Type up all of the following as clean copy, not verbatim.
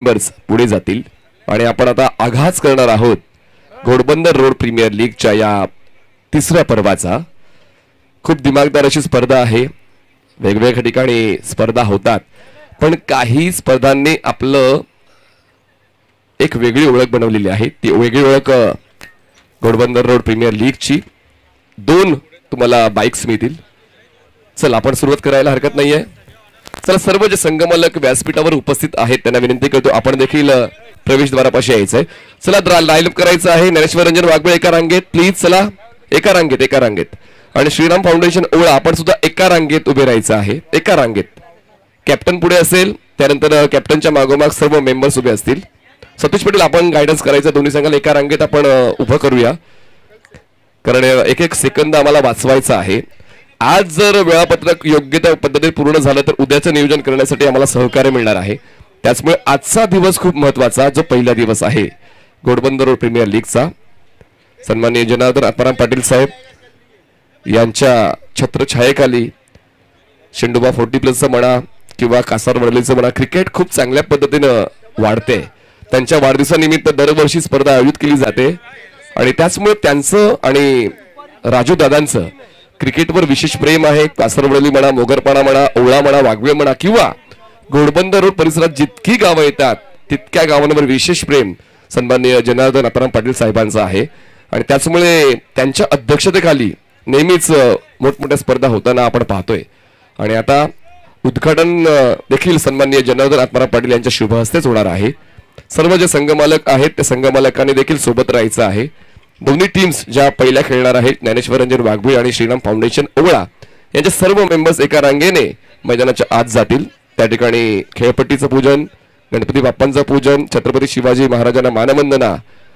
Members पुढे जातील आणि आपण आता आघात करणार आहोत घोडबंदर रोड प्रीमियर लीगच्या या तिसऱ्या पर्वाचा. खूप दिमागदार अशी स्पर्धा आहे. वेगवेगळ्या ठिकाणी स्पर्धा होतात, पण काही स्पर्धांनी आपलं एक वेगळी ओळख बनवलेली आहे. ती वेगळी ओळख घोडबंदर रोड प्रीमियर लीगची. 2 तुम्हाला बाईक्स मिळतील. चला आपण सुरुवात करायला हरकत नाहीये. चला सर्व जे संगमलक व्यासपीठावर उपस्थित आहेत त्यांना विनंती करतो आपण देखील प्रवेशद्वारापाशी यायचंय. चला लाईन अप करायचं आहे. ज्ञानेश्वर रंजन वाघबळे एका रांगेत प्लीज. चला एका रांगेत आणि श्रीराम फाउंडेशन ओळा आपण सुद्धा एका रांगेत उभे राहायचं आहे. एका रांगेत कॅप्टन पुढे असेल, त्यानंतर कॅप्टनच्या मागोमाग सर्व मेंबर्स उभे असतील. सतीश पटेल आपण गायडन्स करायचं. दोन्ही संघाला एका रांगेत आपण उभं करूया, कारण एक एक सेकंद आम्हाला वाचवायचा आहे. आज जर वेळापत्रक योग्य त्या पद्धतीने पूर्ण झालं तर उद्याचं नियोजन करण्यासाठी आम्हाला सहकार्य मिळणार आहे. त्याचमुळे आजचा दिवस खूप महत्त्वाचा, जो पहिला दिवस आहे घोडबंदर रोड प्रीमियर लीगचा. सन्माननीय जनार्दन आत्माराम पाटील साहेब यांच्या छत्रछायेखाली शेंडोबा 40+ म्हणा किंवा कासार वडलेचं म्हणा, क्रिकेट खूप चांगल्या पद्धतीनं वाढते. त्यांच्या वाढदिवसानिमित्त दरवर्षी स्पर्धा आयोजित केली जाते आणि त्याचमुळे त्यांचं आणि राजू दादांचं क्रिकेटवर विशेष प्रेम आहे. कासरवडली म्हणा, मोगरपाडा म्हणा, ओळा म्हणा, वाघवे म्हणा किंवा घोडबंदर रोड परिसरात जितकी गावं येतात तितक्या गावांवर विशेष प्रेम सन्माननीय जनार्दन आत्माराम पाटील साहेबांचं आहे. आणि त्याचमुळे त्यांच्या अध्यक्षतेखाली नेहमीच मोठमोठ्या स्पर्धा होताना आपण पाहतोय. आणि आता उद्घाटन देखील सन्माननीय जनार्दन आत्माराम पाटील यांच्या शुभ हस्तेच होणार आहे. सर्व जे संघमालक आहेत त्या संघमालकांनी देखील सोबत राहायचं आहे. दोन्ही टीम्स ज्या पहिल्या खेळणार आहेत ज्ञानेश्वर रंजन वाघबळे आणि श्रीराम फाउंडेशन ओवळा यांचे सर्व मेंबर्स एका रांगेने मैदानाच्या आत जातील. त्या ठिकाणी खेळपट्टीचं पूजन, गणपती बाप्पांचं पूजन, छत्रपती शिवाजी महाराजांना मानवंदना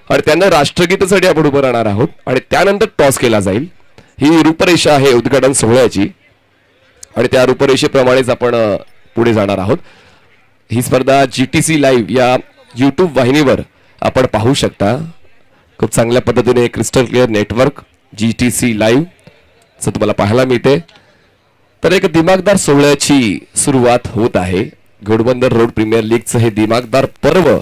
आणि त्यांना राष्ट्रगीतासाठी आपण उभं राहणार आहोत आणि त्यानंतर टॉस केला जाईल. ही रूपरेषा आहे उद्घाटन सोहळ्याची आणि त्या रूपरेषेप्रमाणेच आपण पुढे जाणार आहोत. ही स्पर्धा GTC लाईव्ह या YouTube वाहिनीवर आपण पाहू शकता. खूप चांगल्या पद्धतीने crystal clear network GTC live असं तुम्हाला पाहायला मिळते. तर एक दिमागदार सोहळ्याची सुरुवात होत आहे. घोडबंदर रोड प्रीमियर लीगचं हे दिमागदार पर्व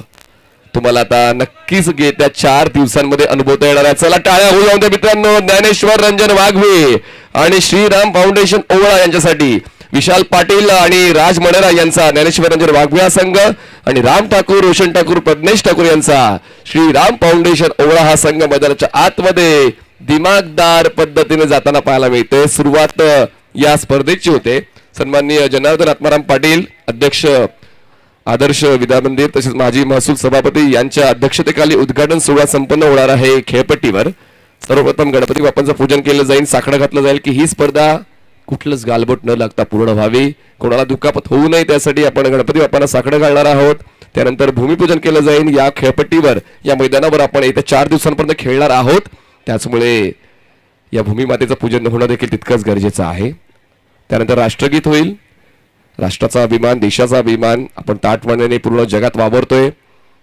तुम्हाला आता नक्कीच येत्या 4 दिवसांमध्ये अनुभवता येणार आहे. चला टाळ्या होऊ द्या मित्रांनो. ज्ञानेश्वर रंजन वाघवे आणि श्रीराम फाउंडेशन ओवळा यांच्यासाठी विशाल पाटील आणि राज मणेरा यांचा ज्ञानेश्वर रंजन वाघवे हा संघ आणि राम ठाकूर, रोशन ठाकूर, प्रज्ञेश ठाकूर यांचा श्रीराम फाउंडेशन ओवळा हा संघ मैदानाच्या आतमध्ये दिमागदार पद्धतीने जाताना पाहायला मिळते. सुरुवात या स्पर्धेची होते. सन्माननीय जनार्दन आत्माराम पाटील अध्यक्ष आदर्श विद्यामंदिर तसेच माजी महसूल सभापती यांच्या अध्यक्षतेखाली उद्घाटन सोहळा संपन्न होणार आहे. खेळपट्टीवर सर्वप्रथम गणपती बाप्पांचं पूजन केलं जाईल, साकडं घातलं जाईल की ही स्पर्धा कुठलंच गालबोट न लागता पूर्ण व्हावी, कोणाला दुखापत होऊ नये त्यासाठी आपण गणपती बाप्पांना साकडं घालणार आहोत. त्यानंतर भूमिपूजन केलं जाईल. या खेळपट्टीवर या मैदानावर आपण येत्या 4 दिवसांपर्यंत खेळणार आहोत. त्याचमुळे या भूमिमातेचं पूजन होणं देखील तितकंच गरजेचं आहे. त्यानंतर राष्ट्रगीत होईल. राष्ट्राचा अभिमान, देशाचा अभिमान आपण ताठमानेने पूर्ण जगात वावरतोय,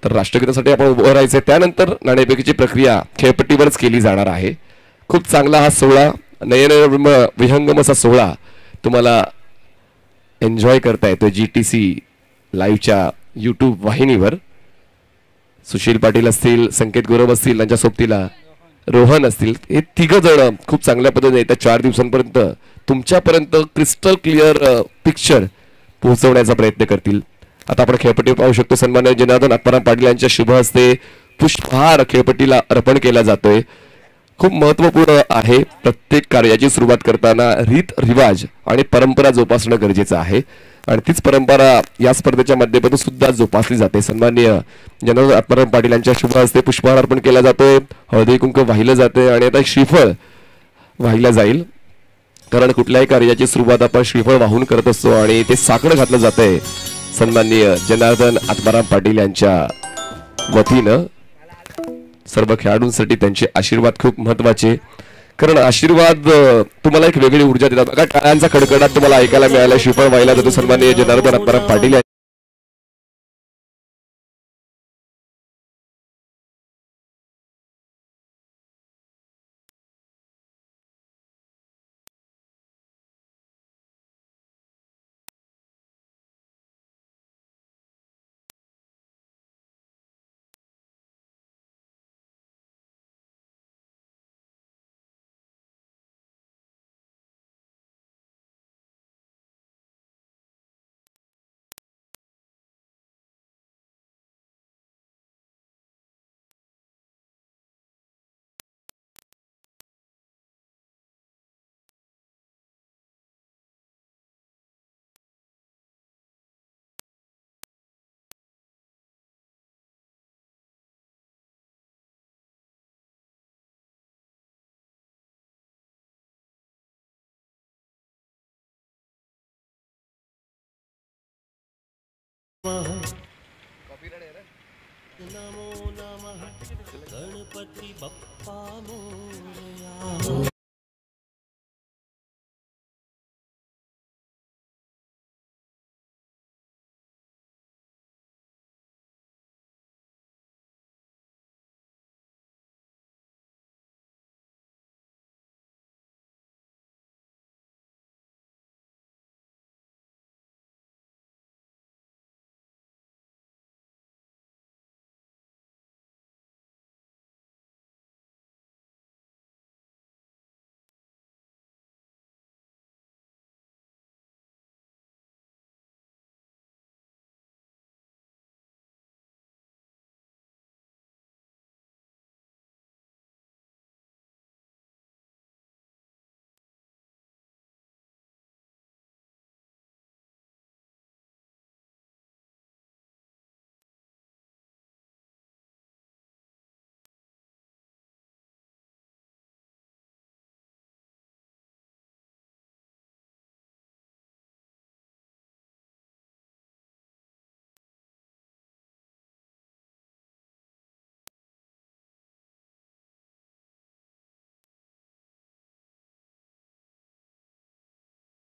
तर राष्ट्रगीतासाठी आपण उभं राहायचंय. त्यानंतर नाणेफेकीची प्रक्रिया खेळपट्टीवरच केली जाणार आहे. खूप चांगला हा सोहळा, नयन विहंगम असा सोहळा तुम्हाला एन्जॉय करता येतोय GTC लाईव्हच्या YouTube वाहिनीवर. सुशील पाटील असतील, संकेत गुरव असतील, त्यांच्या सोबतीला रोहन असतील, हे 3 जण खूप चांगल्या पद्धतीने येत्या 4 दिवसांपर्यंत तुमच्यापर्यंत क्रिस्टल क्लिअर पिक्चर पोहोचवण्याचा प्रयत्न करतील. आता आपण खेळपट्टी पाहू शकतो. सन्माननीय जनार्दन आत्माराम पाटील यांच्या शुभ हस्ते पुष्पहार खेळपट्टीला अर्पण केला जातोय. खूप महत्त्वपूर्ण आहे. प्रत्येक कार्याची सुरुवात करताना रीत रिवाज आणि परंपरा जोपासणं गरजेचं आहे आणि तीच परंपरा या स्पर्धेच्या माध्यमातून सुद्धा जोपासली जाते. सन्माननीय जनार्दन आत्माराम पाटील यांच्या शुभ हस्ते पुष्पहार अर्पण केला जातोय. हळदी कुंकू वाहिलं जाते आणि आता श्रीफळ वाहिलं जाईल, कारण कुठल्याही कार्याची सुरुवात आपण श्रीफळ वाहून करत असतो आणि ते साकडं घातलं जातंय सन्माननीय जनार्दन आत्माराम पाटील यांच्या वतीनं. सर्व खेळाडूंसाठी त्यांचे आशीर्वाद खूप महत्वाचे, कारण आशीर्वाद तुम्हाला एक वेगळी ऊर्जा देतात. बघा टाळ्यांचा कडकडाट तुम्हाला ऐकायला मिळाला. श्रीफळ वाहिला जातो सन्माननीय जनार्दन आत्माराम पाटील नमो नमः गणपति बप्पा मोरया।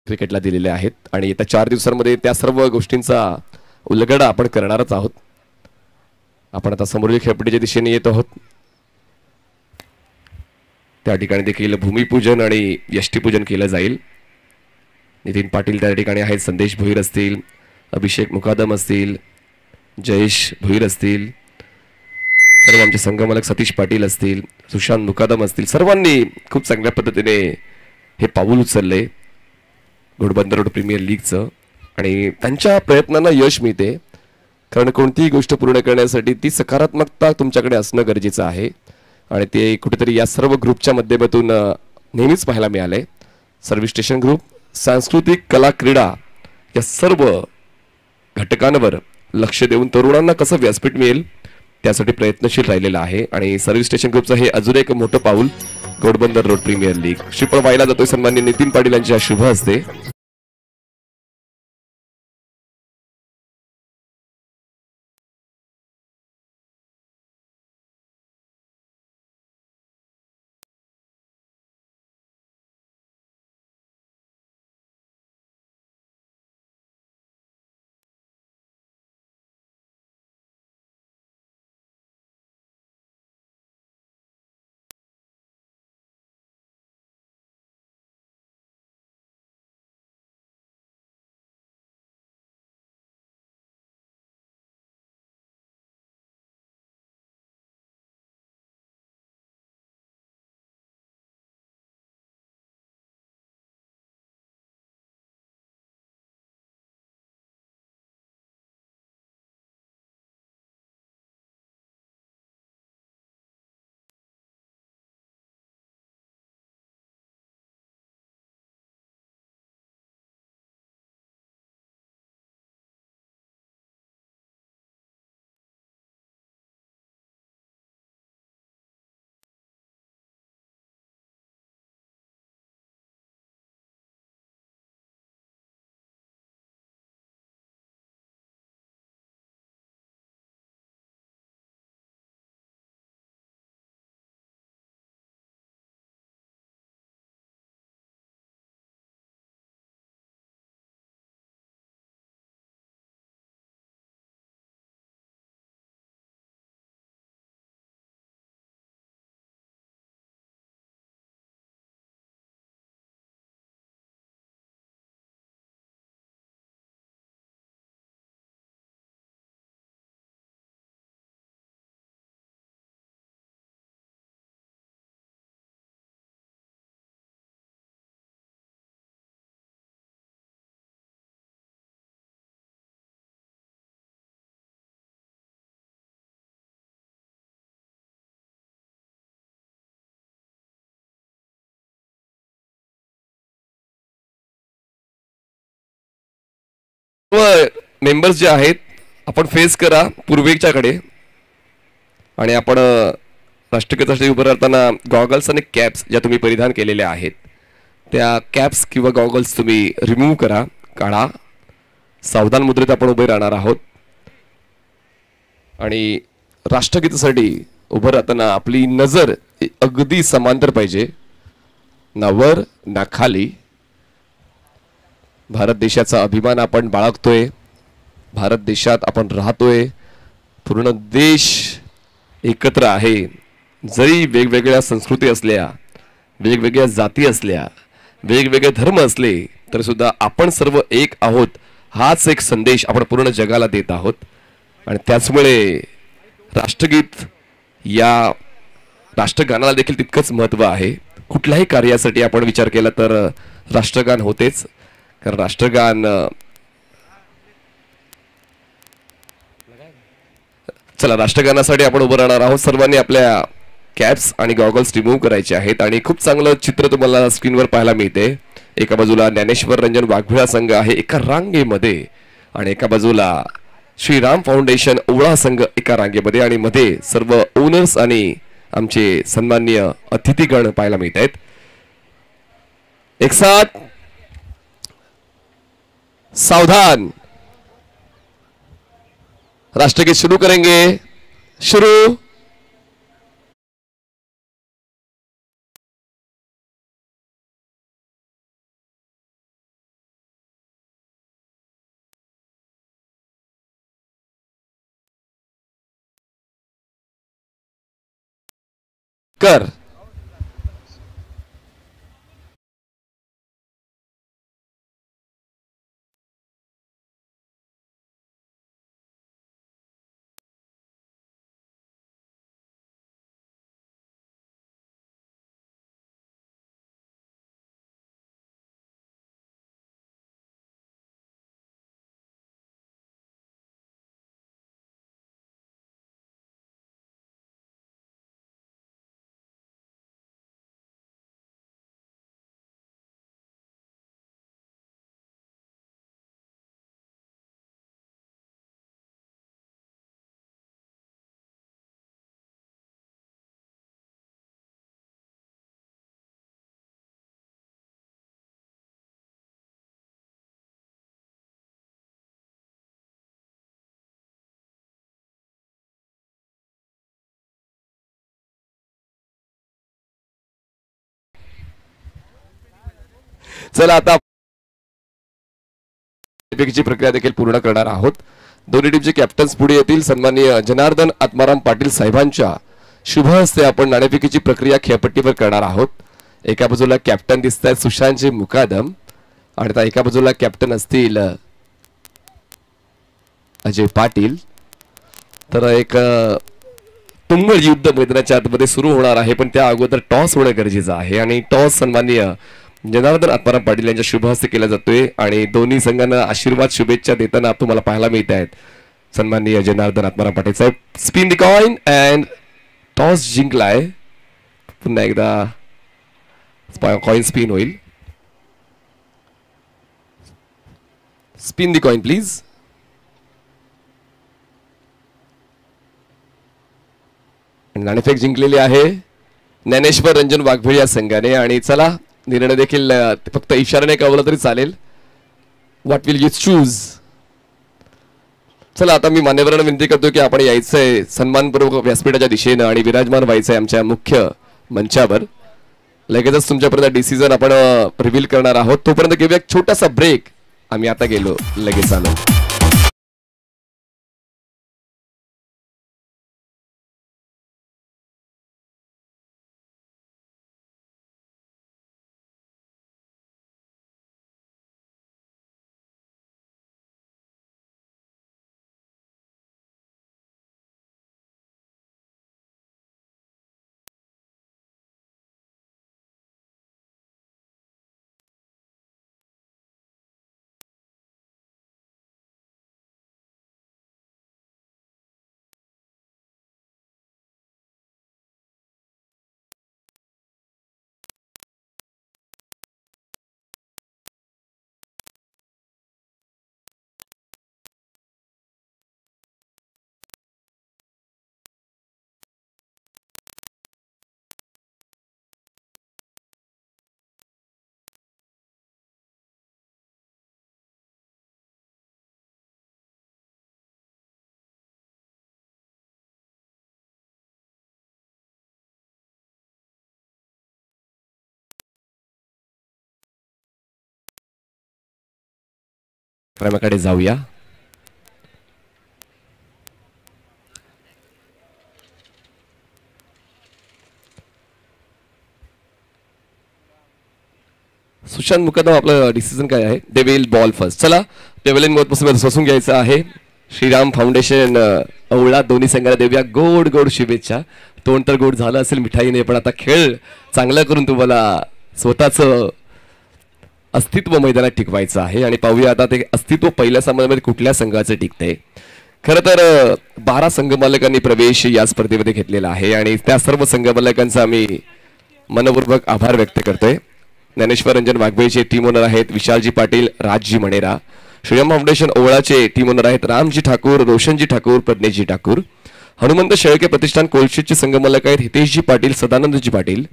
क्रिकेटला दिलेले आहेत आणि येत्या 4 दिवसांमध्ये त्या सर्व गोष्टींचा उलगडा आपण करणारच आहोत. आपण आता समोरील खेळपट्टीच्या दिशेने येत आहोत. त्या ठिकाणी देखील भूमिपूजन आणि यष्टीपूजन केलं जाईल. नितीन पाटील त्या ठिकाणी आहेत, संदेश भोईर असतील, अभिषेक मुकादम असतील, जयेश भोईर असतील, सर्व आमचे संघमालक सतीश पाटील असतील, सुशांत मुकादम असतील. सर्वांनी खूप चांगल्या पद्धतीने हे पाऊल उचलले घोडबंदर रोड प्रीमियर लीगचं आणि त्यांच्या प्रयत्नांना यश मिळते. कारण कोणतीही गोष्ट पूर्ण करण्यासाठी ती सकारात्मकता तुमच्याकडे असणं गरजेचं आहे आणि ते कुठेतरी या सर्व ग्रुपच्या माध्यमातून नेहमीच पाहायला मिळाले. सर्व्हिस स्टेशन ग्रुप सांस्कृतिक कला क्रीडा या सर्व घटकांवर लक्ष देऊन तरुणांना कसं व्यासपीठ मिळेल त्यासाठी प्रयत्नशील राहिलेला आहे आणि सर्व्हिस स्टेशन ग्रुपचं हे अजून एक मोठं पाऊल घोडबंदर रोड प्रीमियर लीग श्रीफळ व्हायला जातोय. सन्माननीय नितीन पाटील यांच्या शुभ हस्ते. मेंबर्स जे आहेत आपण फेस करा पूर्वेच्याकडे आणि आपण राष्ट्रगीतासाठी उभं राहताना गॉगल्स आणि कॅप्स ज्या तुम्ही परिधान केलेल्या आहेत त्या कॅप्स किंवा गॉगल्स तुम्ही रिमूव्ह करा, काढा. सावधान मुद्रेत आपण उभे राहणार आहोत. आणि राष्ट्रगीतासाठी उभं राहताना आपली नजर अगदी समांतर पाहिजे, ना वर ना खाली. भारत देशाचा अभिमान आपण बाळगतोय, भारत देशात आपण राहतोय, पूर्ण देश एकत्र आहे. जरी वेगवेगळ्या संस्कृती असल्या, वेगवेगळ्या जाती असल्या, वेगवेगळे धर्म असले, तरी सुद्धा आपण सर्व एक आहोत, हाच एक संदेश आपण पूर्ण जगाला देत आहोत. आणि त्याचमुळे राष्ट्रगीत या राष्ट्रगानाला देखील तितकंच महत्त्व आहे. कुठल्याही कार्यासाठी आपण विचार केला तर राष्ट्रगान होतेच, कारण राष्ट्रगान. चला, राष्ट्रगानासाठी आपण उभं राहणार आहोत. सर्वांनी आपल्या कॅप्स आणि गॉगल्स रिमूव्ह करायचे आहेत. आणि खूप चांगलं चित्र तुम्हाला स्क्रीनवर पाहायला मिळते. एका बाजूला ज्ञानेश्वर रंजन वाघभिळा संघ आहे एका रांगेमध्ये, आणि एका बाजूला श्रीराम फाउंडेशन ओवळा संघ एका रांगेमध्ये, आणि मध्ये सर्व ओनर्स आणि आमचे सन्माननीय अतिथीगण पाहायला मिळत आहेत. एक साथ सावधान, राष्ट्रगीत शुरू करेंगे. शुरू. कर. चला, आता ची प्रक्रिया देखील पूर्ण करणार आहोत. दोन्ही टीमचे कॅप्टन्स पुढे येतील. सन्माननीय जनार्दन आत्माराम पाटील साहेबांच्या शुभ हस्ते आपण नाणेफेकीची प्रक्रिया खेळपट्टीवर करणार आहोत. एका बाजूला कॅप्टन दिसत आहेत सुशांतजी मुकादम, आणि आता एका बाजूला कॅप्टन असतील अजय पाटील. तर एक तुंगळ युद्ध मैदानाच्या आतमध्ये सुरू होणार आहे, पण त्या अगोदर टॉस होणं गरजेचं आहे. आणि टॉस सन्माननीय जनार्दन आत्माराम पाटील यांच्या शुभ हस्ते केला जातोय, आणि दोन्ही संघांना आशीर्वाद शुभेच्छा देताना तुम्हाला पाहायला मिळत आहेत. सन्माननीय जनार्दन आत्माराम पाटील साहेब, spin the coin, and toss जिंकलाय. पुन्हा एकदा कॉइन स्पिन होईल. Spin the coin please. नाणेफेक जिंकलेली आहे ज्ञानेश्वर रंजन वाघभिळ या संघाने. आणि चला, निर्णय देखील फक्त इशाऱ्याने कळवलं तरी चालेल. What will you choose. चला, आता मी मान्यवरांना विनंती करतो की आपण यायचंय सन्मानपूर्वक व्यासपीठाच्या दिशेनं आणि विराजमान व्हायचंय आमच्या मुख्य मंचावर. लगेचच तुमच्यापर्यंत डिसिजन आपण रिव्हील करणार आहोत. तोपर्यंत घेऊया एक छोटासा ब्रेक. आम्ही आता गेलो, लगेच आलो. क्रमांकाकडे जाऊया. सुशांत मुकदम आपलं डिसिजन काय आहे? They will ball first. चला टेबलिंग पासून बसून घ्यायचं आहे. श्रीराम फाउंडेशन अवळा दोन्ही संघाला देऊया गोड गोड शुभेच्छा. तोंड तर गोड झालं असेल मिठाईने, पण आता खेळ चांगला करून तुम्हाला स्वतःच अस्तित्व मैदानात टिकवायचं आहे. आणि पाहूया आता ते अस्तित्व पहिल्या सामन्यामध्ये कुठल्या संघाचं टिकतंय. खरं तर 12 संघ मालकांनी प्रवेश या स्पर्धेमध्ये घेतलेला आहे आणि त्या सर्व संघ मालकांचा आम्ही मनपूर्वक आभार व्यक्त करतोय. ज्ञानेश्वर रंजन वाघबेचे टीम ओनर आहेत विशालजी पाटील, राजजी मणेरा. श्रीराम फाउंडेशन ओवळाचे टीम ओनर आहेत रामजी ठाकूर, रोशनजी ठाकूर, प्रज्ञेशजी ठाकूर. हनुमंत शेळके प्रतिष्ठान कोलशीचे संघ मालक आहेत हितेशजी पाटील, सदानंदजी पाटील.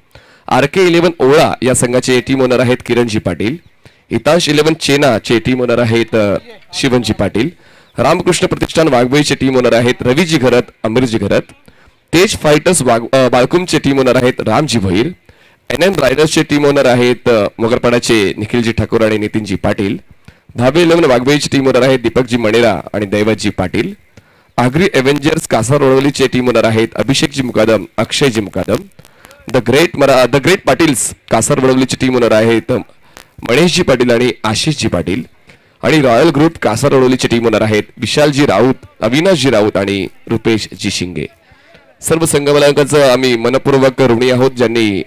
RK11 ओवळा या संघाचे टीम ओनर आहेत किरणजी पाटील. हिताश 11 चेनाचे टीम ओनर आहेत शिवनजी पाटील. रामकृष्ण प्रतिष्ठान वाघबेचे टीम ओनर आहेत रवीजी घरत, अमीरजी घरत. तेज फायटर्स बाळकुमचे टीम ओनर आहेत रामजी भोईर. NN रायडर्सचे टीम ओनर आहेत मोगरपाड्याचे निखिलजी ठाकूर आणि नितीनजी पाटील. धाबे 11 वाघबेची टीम ओनर आहेत दीपकजी मणेरा आणि दैवतजी पाटील. आगरी एव्हेंजर्स कासारवळवलीचे टीम ओनर आहेत अभिषेकजी मुकादम, अक्षयजी मुकादम. द ग्रेट पाटील्स कासारवळवलीचे टीम ओनर आहेत मणेशजी पाटील आणि आशिषजी पाटील. आणि रॉयल ग्रुप कासारवळवलीचे टीम ओनर आहेत विशालजी राऊत, अविनाशजी राऊत आणि रुपेशजी शिंगे. सर्व संघ मालकांचं आम्ही मनपूर्वक ऋणी आहोत ज्यांनी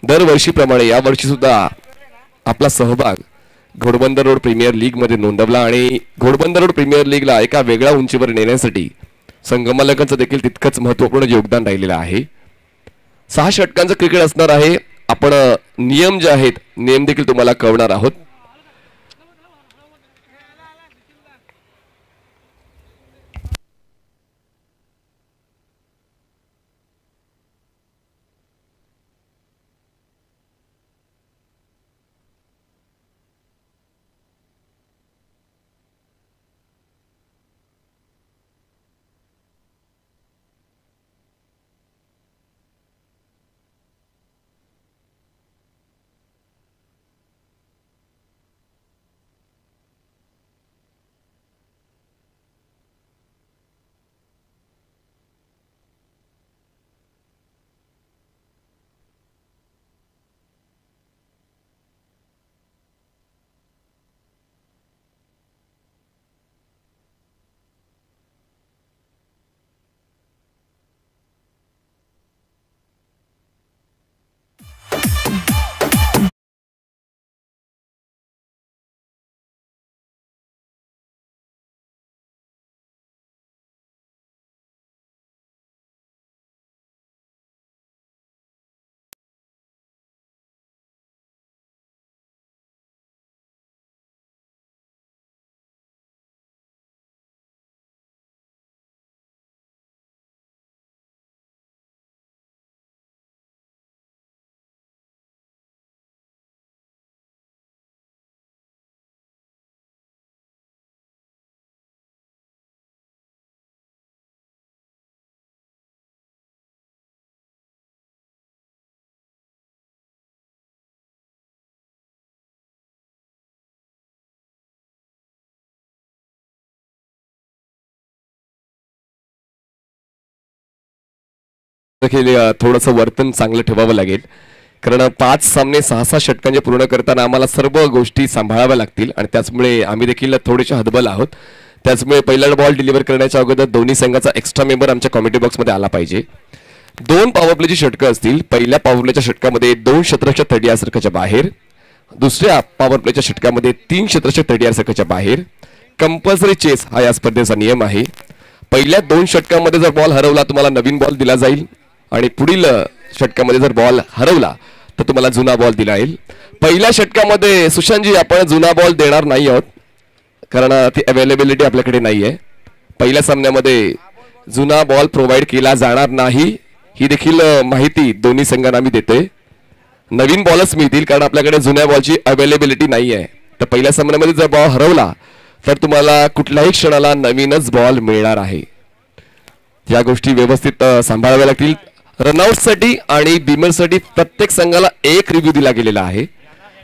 दरवर्षीप्रमाणे यावर्षी सुद्धा आपला सहभाग घोडबंदर रोड प्रीमियर लीग मध्ये नोंदवला आणि घोडबंदर रोड प्रीमियर लीगला एका वेगळ्या उंचीवर नेण्यासाठी संघमालकांचं देखील तितकंच महत्वपूर्ण योगदान राहिलेलं आहे. 6 षटकांचं क्रिकेट असणार आहे. आपण नियम जे आहेत नियम देखील तुम्हाला कळवणार आहोत. देखील थोडंसं वर्तन चांगलं ठेवावं लागेल कारण 5 सामने 6 षटकांचे पूर्ण करताना आम्हाला सर्व गोष्टी सांभाळाव्या लागतील आणि त्याचमुळे आम्ही देखील थोडेसे हतबल आहोत. त्याचमुळे पहिला बॉल डिलिव्हर करण्याच्या अगोदर दोन्ही संघाचा एक्स्ट्रा मेंबर आमच्या कॉमेंट्री बॉक्समध्ये आला पाहिजे. 2 पॉवर प्लेची षटकं असतील. पहिल्या पॉवर प्लेच्या षटकामध्ये 2 क्षेत्ररक्षक 30 सर्कलच्या बाहेर, दुसऱ्या पॉवर प्लेच्या षटकामध्ये 3 क्षेत्ररक्षक 30 सर्कलच्या बाहेर. कंपल्सरी चेस हा या स्पर्धेचा नियम आहे. पहिल्या 2 षटकांमध्ये जर बॉल हरवला तुम्हाला नवीन बॉल दिला जाईल आणि पुढील षटकामध्ये जर बॉल हरवला तर तुम्हाला जुना बॉल दिला जाईल. पहिल्या षटकामध्ये सुशांतजी आपण जुना बॉल देणार नाही आहोत कारण ती अवेलेबिलिटी आपल्याकडे नाही आहे. पहिल्या सामन्यामध्ये जुना बॉल प्रोव्हाइड केला जाणार नाही ही देखील माहिती दोन्ही संघांना आम्ही देतोय. नवीन बॉलच मिळतील कारण आपल्याकडे जुन्या बॉलची अवेलेबिलिटी नाही आहे. तर पहिल्या सामन्यामध्ये जर बॉल हरवला तर तुम्हाला कुठल्याही क्षणाला नवीनच बॉल मिळणार आहे. या गोष्टी व्यवस्थित सांभाळाव्या लागतील. रनआउटसाठी आणि बीमरसाठी प्रत्येक संघाला एक रिव्ह्यू दिला गेलेला आहे.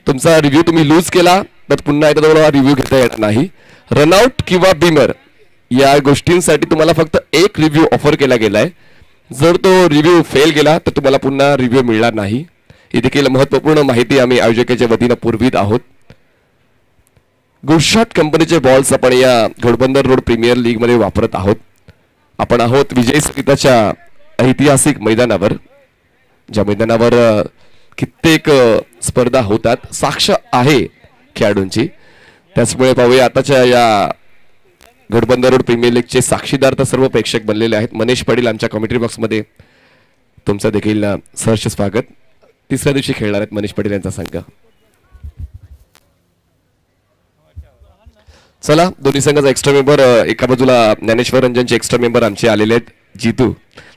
तुमचा रिव्ह्यू तुम्ही लूज केला तर पुन्हा एकदा तुम्हाला रिव्ह्यू घेता येणार नाही. रनआउट किंवा बिमर या गोष्टींसाठी तुम्हाला फक्त एक रिव्ह्यू ऑफर केला गेलाय. जर तो रिव्ह्यू फेल गेला तर तुम्हाला पुन्हा रिव्ह्यू मिळणार नाही. ही देखील महत्वपूर्ण माहिती आम्ही आयोजकाच्या वतीनं पुरवित आहोत. गुजरात कंपनीचे बॉल्स आपण या घोडबंदर रोड प्रीमियर लीग मध्ये वापरत आहोत. आपण आहोत विजय संगीताच्या ऐतिहासिक मैदानावर, ज्या मैदानावर कित्येक स्पर्धा होतात, साक्ष आहे खेळाडूंची. त्याचमुळे पाहूया आताच्या या घोडबंदर रोड प्रीमियर लीगचे साक्षीदार तर सर्व प्रेक्षक बनलेले आहेत. मनीष पाटील आमच्या कॉमेंट्री बॉक्समध्ये तुमचं देखील सहर्ष स्वागत. तिसऱ्या दिवशी खेळणार आहेत मनीष पाटील यांचा संघ. चला, दोन्ही संघाचा एक्स्ट्रा मेंबर, एका बाजूला ज्ञानेश्वर रंजनचे एक्स्ट्रा मेंबर आमचे आलेले आहेत. जितू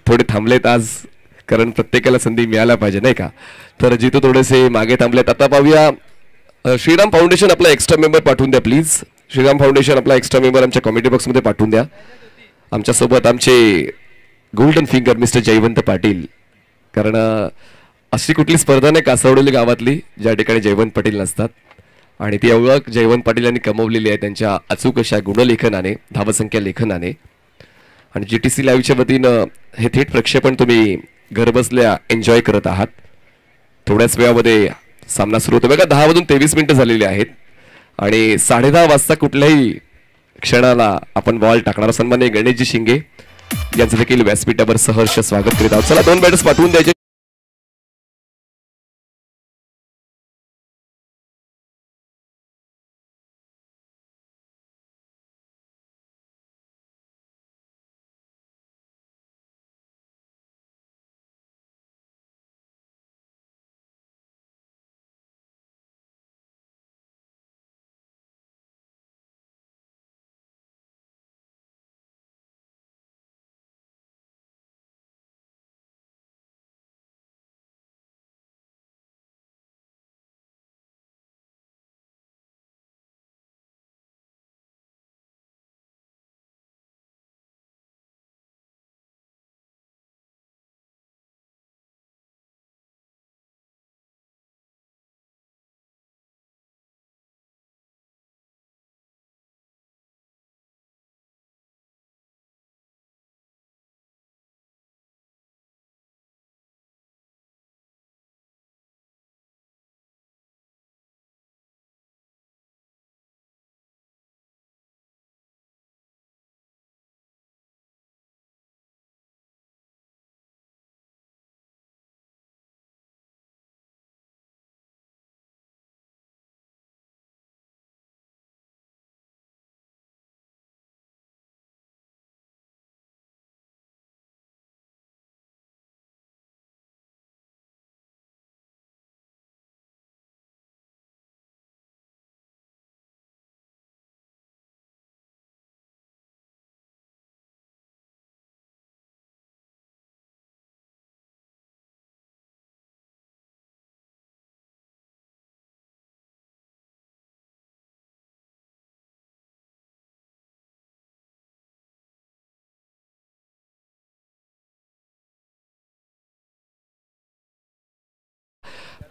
थोडे थांबलेत आज, कारण प्रत्येकाला संधी मिळायला पाहिजे नाही का, तर जितू थोडेसे मागे थांबलेत. आता पाहूया श्रीराम फाउंडेशन आपला एक्स्ट्रा मेंबर पाठवून द्या प्लीज. श्रीराम फाउंडेशन आपला एक्स्ट्रा मेंबर आमच्या कॉमेंट्री बॉक्समध्ये पाठवून द्या. आमच्यासोबत आमचे golden finger mister Jaywant Patil, कारण अशी कुठली स्पर्धा नाही कासवडोली गावातली ज्या ठिकाणी जयवंत पाटील नसतात, आणि ती ओळख जयवंत पाटील यांनी कमवलेली आहे त्यांच्या अचूक अशा गुणलेखनाने, धावसंख्या लेखनाने. आणि GTC लाईव्हच्या वतीनं हे थेट प्रक्षेपण तुम्ही घरबसल्या एन्जॉय करत आहात. थोड्याच वेळामध्ये सामना सुरू होतो. बघा 10 वाजून 23 मिनिटं झालेली आहेत आणि 10:30 वाजता कुठल्याही क्षणाला आपण बॉल टाकणार. सन्माननीय गणेशजी शिंगे यांचं देखील व्यासपीठावर सहर्ष स्वागत करीत आहोत. चला, 2 बॅटर्स पाठवून द्यायचे.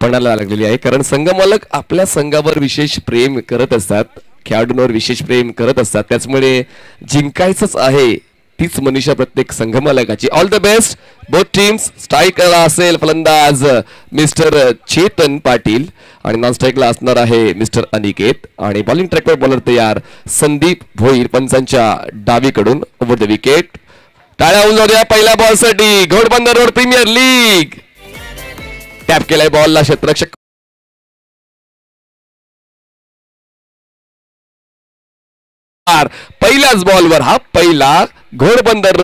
पणाला लागलेली आहे, कारण संघमालक आपल्या संघावर विशेष प्रेम करत असतात, खेळाडूंवर विशेष प्रेम करत असतात. त्याचमुळे जिंकायचंच आहे तीच मनीषा प्रत्येक संघमालकाची. All the best both teams. स्ट्राईकला असेल फलंदाज मिस्टर चेतन पाटील आणि नॉन स्ट्राईकला असणार आहे मिस्टर अनिकेत, आणि बॉलिंग ट्रॅकवर बॉलर तयार संदीप भोईर पंचांच्या डावीकडून. Over the wicket. टाळ्या होऊन जाऊ द्या पहिल्या बॉलसाठी. Ghodbunder road premier league. Tap केलाय बॉलला क्षेत्ररक्षक. पहिल्याच बॉलवर हा पहिला घोडबंदर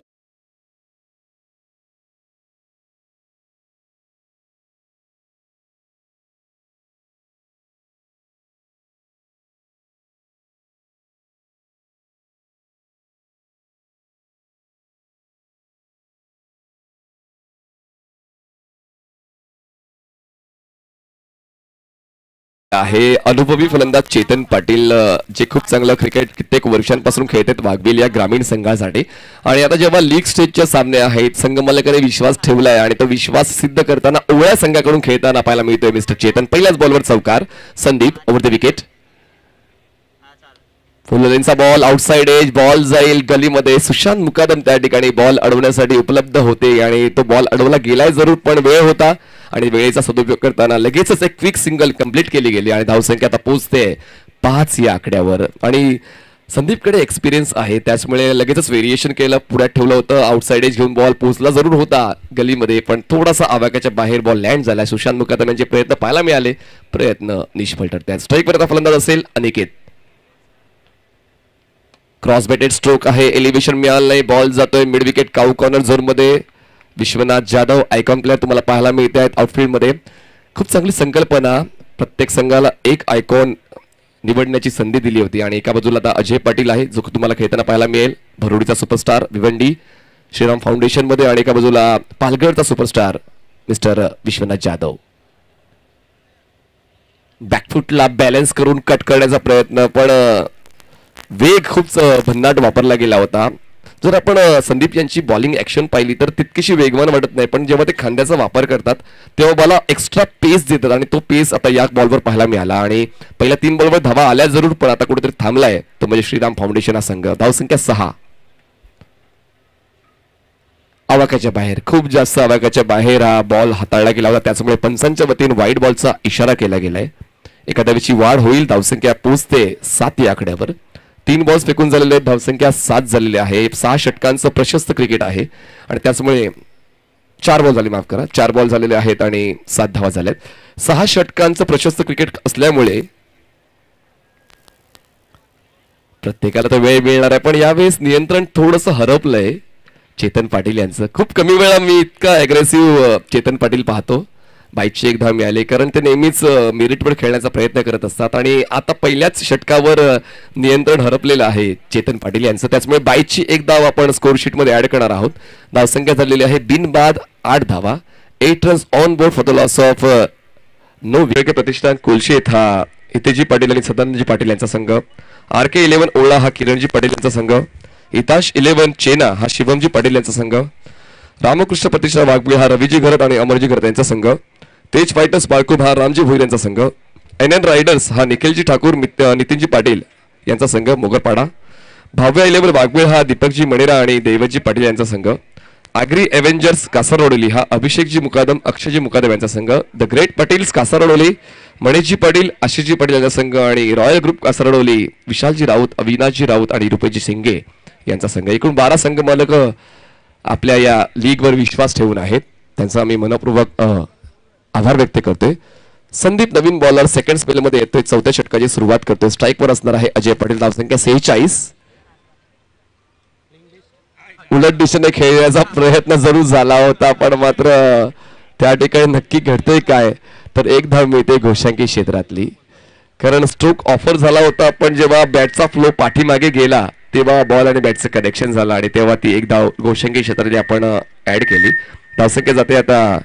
आहे. अनुभवी फलंदाज चेतन पाटील जे खूप चांगलं क्रिकेट कित्येक वर्षांपासून खेळतात वाघबील या ग्रामीण संघासाठी. आणि आता जेव्हा लीग स्टेजचे सामने आहेत संघमालकाने विश्वास ठेवलाय आणि तो विश्वास सिद्ध करताना ओळ्या संघाकडून खेळताना पाहायला मिळतोय मिस्टर चेतन. पहिल्याच बॉलवर चौकार. Sandeep over the wicket. फुललेनचा बॉल आउटसाइड एज, बॉल जाईल गलीमध्ये. सुशांत मुकादम त्या ठिकाणी बॉल अडवण्यासाठी उपलब्ध होते आणि तो बॉल अडवला गेलाय जरूर, पण वेळ होता आणि वेळेचा सदुपयोग करताना लगेचच एक क्विक सिंगल कंप्लीट केली गेली आणि धावसंख्या आता पोहोचते 5 या आकड्यावर. आणि संदीपकडे एक्सपिरियन्स आहे त्याचमुळे लगेचच व्हेरिएशन केलं, पुढ्यात ठेवलं होतं. आउटसाइड एज घेऊन बॉल पोहोचला जरूर होता गलीमध्ये, पण थोडासा आवाक्याच्या बाहेर बॉल लँड झाला. सुशांत मुकादम यांचे प्रयत्न पाहायला मिळाले, प्रयत्न निष्फळ ठरतात. स्ट्राईक वर फलंदाज असेल अनिकेत. क्रॉस बेटेड स्ट्रोक आहे, एलिव्हेशन मिळालं नाही, बॉल जातोय मिड विकेट काऊ कॉर्नर झोन मध्ये. विश्वनाथ जाधव आयकॉन प्लेअर तुम्हाला पाहायला मिळत आहेत आउटफील्ड मध्ये. खूप चांगली संकल्पना, प्रत्येक संघाला एक आयकॉन निवडण्याची संधी दिली होती आणि एका बाजूला आता अजय पाटील आहे जो तुम्हाला खेळताना पाहायला मिळेल, भरोडीचा सुपरस्टार भिवंडी श्रीराम फाउंडेशन मध्ये, आणि एका बाजूला पालघरचा सुपरस्टार मिस्टर विश्वनाथ जाधव. बॅकफुटला बॅलन्स करून कट करण्याचा प्रयत्न, पण वेग खूप भन्नाट वापरला गेला होता. जर आपण संदीप यांची बॉलिंग ऍक्शन पाहिली तर तितकीशी वेगवान वाटत नाही, पण जेव्हा ते खांद्याचा वापर करतात तेव्हा बॉलला एक्स्ट्रा पेस देतात आणि तो पेस आता या बॉलवर पाहायला मिळाला. आणि पहिल्या 3 बॉलवर धावा आल्या जरूर, पण आता कुठेतरी थांबलाय तो म्हणजे श्रीराम फाउंडेशन हा संघ. धावसंख्या 6. आवाक्याच्या बाहेर, खूप जास्त आवाक्याच्या बाहेर हा बॉल हाताळला गेला होता, त्याच्यामुळे पंचांच्या वतीने व्हाईट बॉलचा इशारा केला गेलाय. एखाद्याची वाढ होईल, धावसंख्या पोहोचते 7 या आकड्यावर. 3 बॉल्स फेकून झालेले आहेत, धावसंख्या 7 झालेली आहे. 6 षटकांचं प्रशस्त क्रिकेट आहे आणि त्याचमुळे 4 बॉल झाले, माफ करा, 4 बॉल झालेले आहेत आणि 7 धावा झाल्यात. 6 षटकांचं प्रशस्त क्रिकेट असल्यामुळे प्रत्येकाला तर वेळ मिळणार आहे, पण यावेळेस नियंत्रण थोडंसं हरपलंय चेतन पाटील यांचं. खूप कमी वेळा मी इतका अग्रेसिव्ह चेतन पाटील पाहतो. बाईकची 1 धाव मिळाली, कारण ते नेहमीच मेरिटवर खेळण्याचा प्रयत्न करत असतात आणि आता पहिल्याच षटकावर नियंत्रण हरपलेलं आहे चेतन पाटील यांचं. त्याचमुळे बाईकची 1 धाव आपण स्कोरशीट मध्ये ऍड करणार आहोत. धावसंख्या झालेली आहे बिनबाद 8 धावा. 8 runs on board for the loss of no Vivek Pratishthan Kolshet हा हितेजी पाटील आणि सदानंदजी पाटील यांचा संघ. RK 11 ओळा हा किरणजी पाटील यांचा संघ. हिताश 11 चेना हा शिवमजी पाटील यांचा संघ. रामकृष्ण प्रतिष्ठा वाघबी हा रवीजी घरत आणि अमरजी घरत यांचा संघ. तेज फायटर्स बाळकूब हा रामजी भोईर यांचा संघ. NN रायडर्स हा निखिलजी ठाकूर नितीनजी पाटील यांचा संघ मोगरपाडा. भाव्या 11 वाघबीळ हा दीपकजी मणेरा आणि देवजी पाटील यांचा संघ. आग्री एव्हेंजर्स कासारवडोली हा अभिषेकजी मुकादम अक्षयजी मुकादम यांचा संघ. द ग्रेट पाटील्स कासारवडोली मणेशजी पाटील आशिषजी पाटील यांचा संघ आणि रॉयल ग्रुप कासारवडोली विशालजी राऊत अविनाशजी राऊत आणि रुपेशजी सिंगे यांचा संघ. एकूण 12 संघ मालक आपल्या या लीगवर विश्वास ठेवून आहेत, त्यांचा आम्ही मनपूर्वक आभार व्यक्त करतोय. संदीप नवीन बॉलर सेकंड स्पेल मध्ये येतोय, 4थ्या षटकाची सुरुवात करतोय. स्ट्राईक वर असणार आहे अजय पाटील. धावसंख्या 46. उलट दिशेने खेळण्याचा प्रयत्न जरूर झाला होता, पण मात्र त्या ठिकाणी नक्की घडतंय काय तर 1 धाव मिळते घोषांकी क्षेत्रातली, कारण स्ट्रोक ऑफर झाला होता, पण जेव्हा बॅटचा फ्लो पाठीमागे गेला तेव्हा बॉल आणि बॅटचं कनेक्शन झालं आणि तेव्हा ती 1 धाव घोषांकी क्षेत्रातली आपण ऍड केली. धावसंख्या जाते आता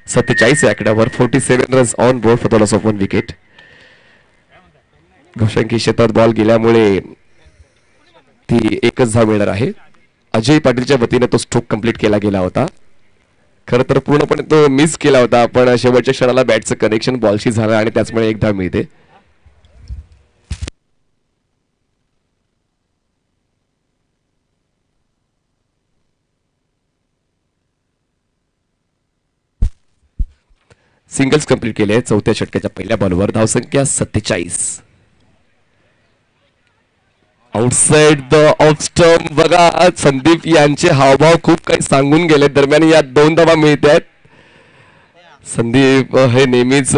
47 या आकड्यावर. 47 runs on board for the loss of 1 wicket. घोषांकी क्षेत्रात बॉल गेल्यामुळे ती 1च धाव मिळणार आहे. अजय पाटीलच्या वतीने तो स्ट्रोक कंप्लीट केला गेला होता. खरं तर पूर्णपणे तो मिस केला होता, पण शेवटच्या क्षणाला बॅटचं कनेक्शन बॉलशी झालं आणि त्याचमुळे 1 धाव मिळते. सिंगल्स कंप्लीट केले 4थ्या षटकाच्या पहिल्या बॉलवर. धावसंख्या 47. Outside the off stump. बघा संदीप यांचे हावभाव खूप काही सांगून गेले. दरम्यान या 2 धावा मिळतात. संदीप हे नेहमीच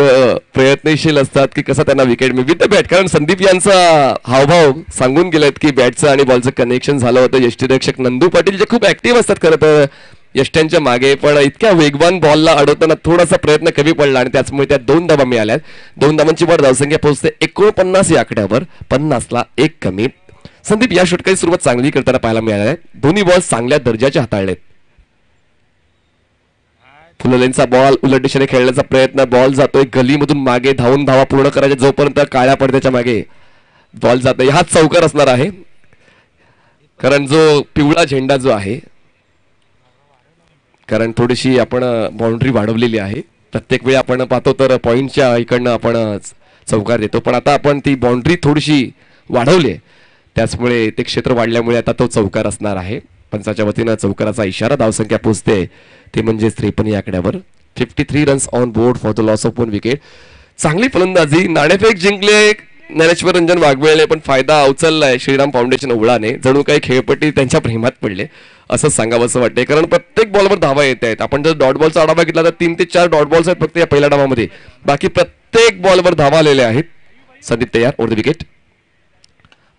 प्रयत्नशील असतात की कसा त्यांना विकेट मिळेल विथ द बॅट, कारण संदीप यांचा हावभाव सांगून गेलेत की बॅटचं आणि बॉलचं कनेक्शन झालं होतं. यष्टीरक्षक नंदू पाटील जे खूप ऍक्टिव्ह असतात खरं तर यष्ट्यांच्या मागे, पण इतक्या वेगवान बॉलला अडवताना थोडासा प्रयत्न कमी पडला आणि त्याचमुळे त्या 2 धावा मिळाल्यात. 2 धावांची वर धावसंख्या पोहोचते 49 या आकड्यावर. 50ला 1 कमी. संदीप या षटकाची सुरुवात चांगली करताना पाहायला मिळाल्या. दोन्ही बॉल चांगल्या दर्जाचे हाताळलेत. फुललेनचा बॉल उलट दिशेने खेळण्याचा प्रयत्न, बॉल जातोय गलीमधून मागे, धावून धावा पूर्ण करायच्या जोपर्यंत काळ्या पडद्याच्या मागे बॉल जातोय. हाच चौकार असणार आहे, कारण जो पिवळा झेंडा जो आहे, कारण थोडीशी आपण बाउंड्री वाढवलेली आहे. प्रत्येक वेळी आपण पाहतो तर पॉइंटच्या इकडनं आपण चौकार देतो, पण आता आपण ती बाउंड्री थोडीशी वाढवली. त्याचमुळे ते क्षेत्र वाढल्यामुळे आता तो चौकार असणार आहे. पंचाच्या वतीनं चौकाराचा इशारा. धावसंख्या पोहोचते ते म्हणजे 53 या आकड्यावर. 53 runs on board for the loss of 1 wicket. चांगली फलंदाजी. नाणेफेक जिंकले ज्ञानेश्वर रंजन वाघवेळे, पण फायदा उचललाय श्रीराम फाउंडेशन ओवळाने. जणू काही खेळपट्टी त्यांच्या प्रेमात पडले असं सांगावं असं वाटतंय, कारण प्रत्येक बॉलवर धावा येत आहेत. आपण जर डॉट बॉलचा आढावा घेतला तर 3 ते 4 डॉट बॉल्स आहेत फक्त या पहिल्या डावामध्ये. बाकी प्रत्येक बॉलवर धावा आलेल्या आहेत. संदीप तयार over the wicket.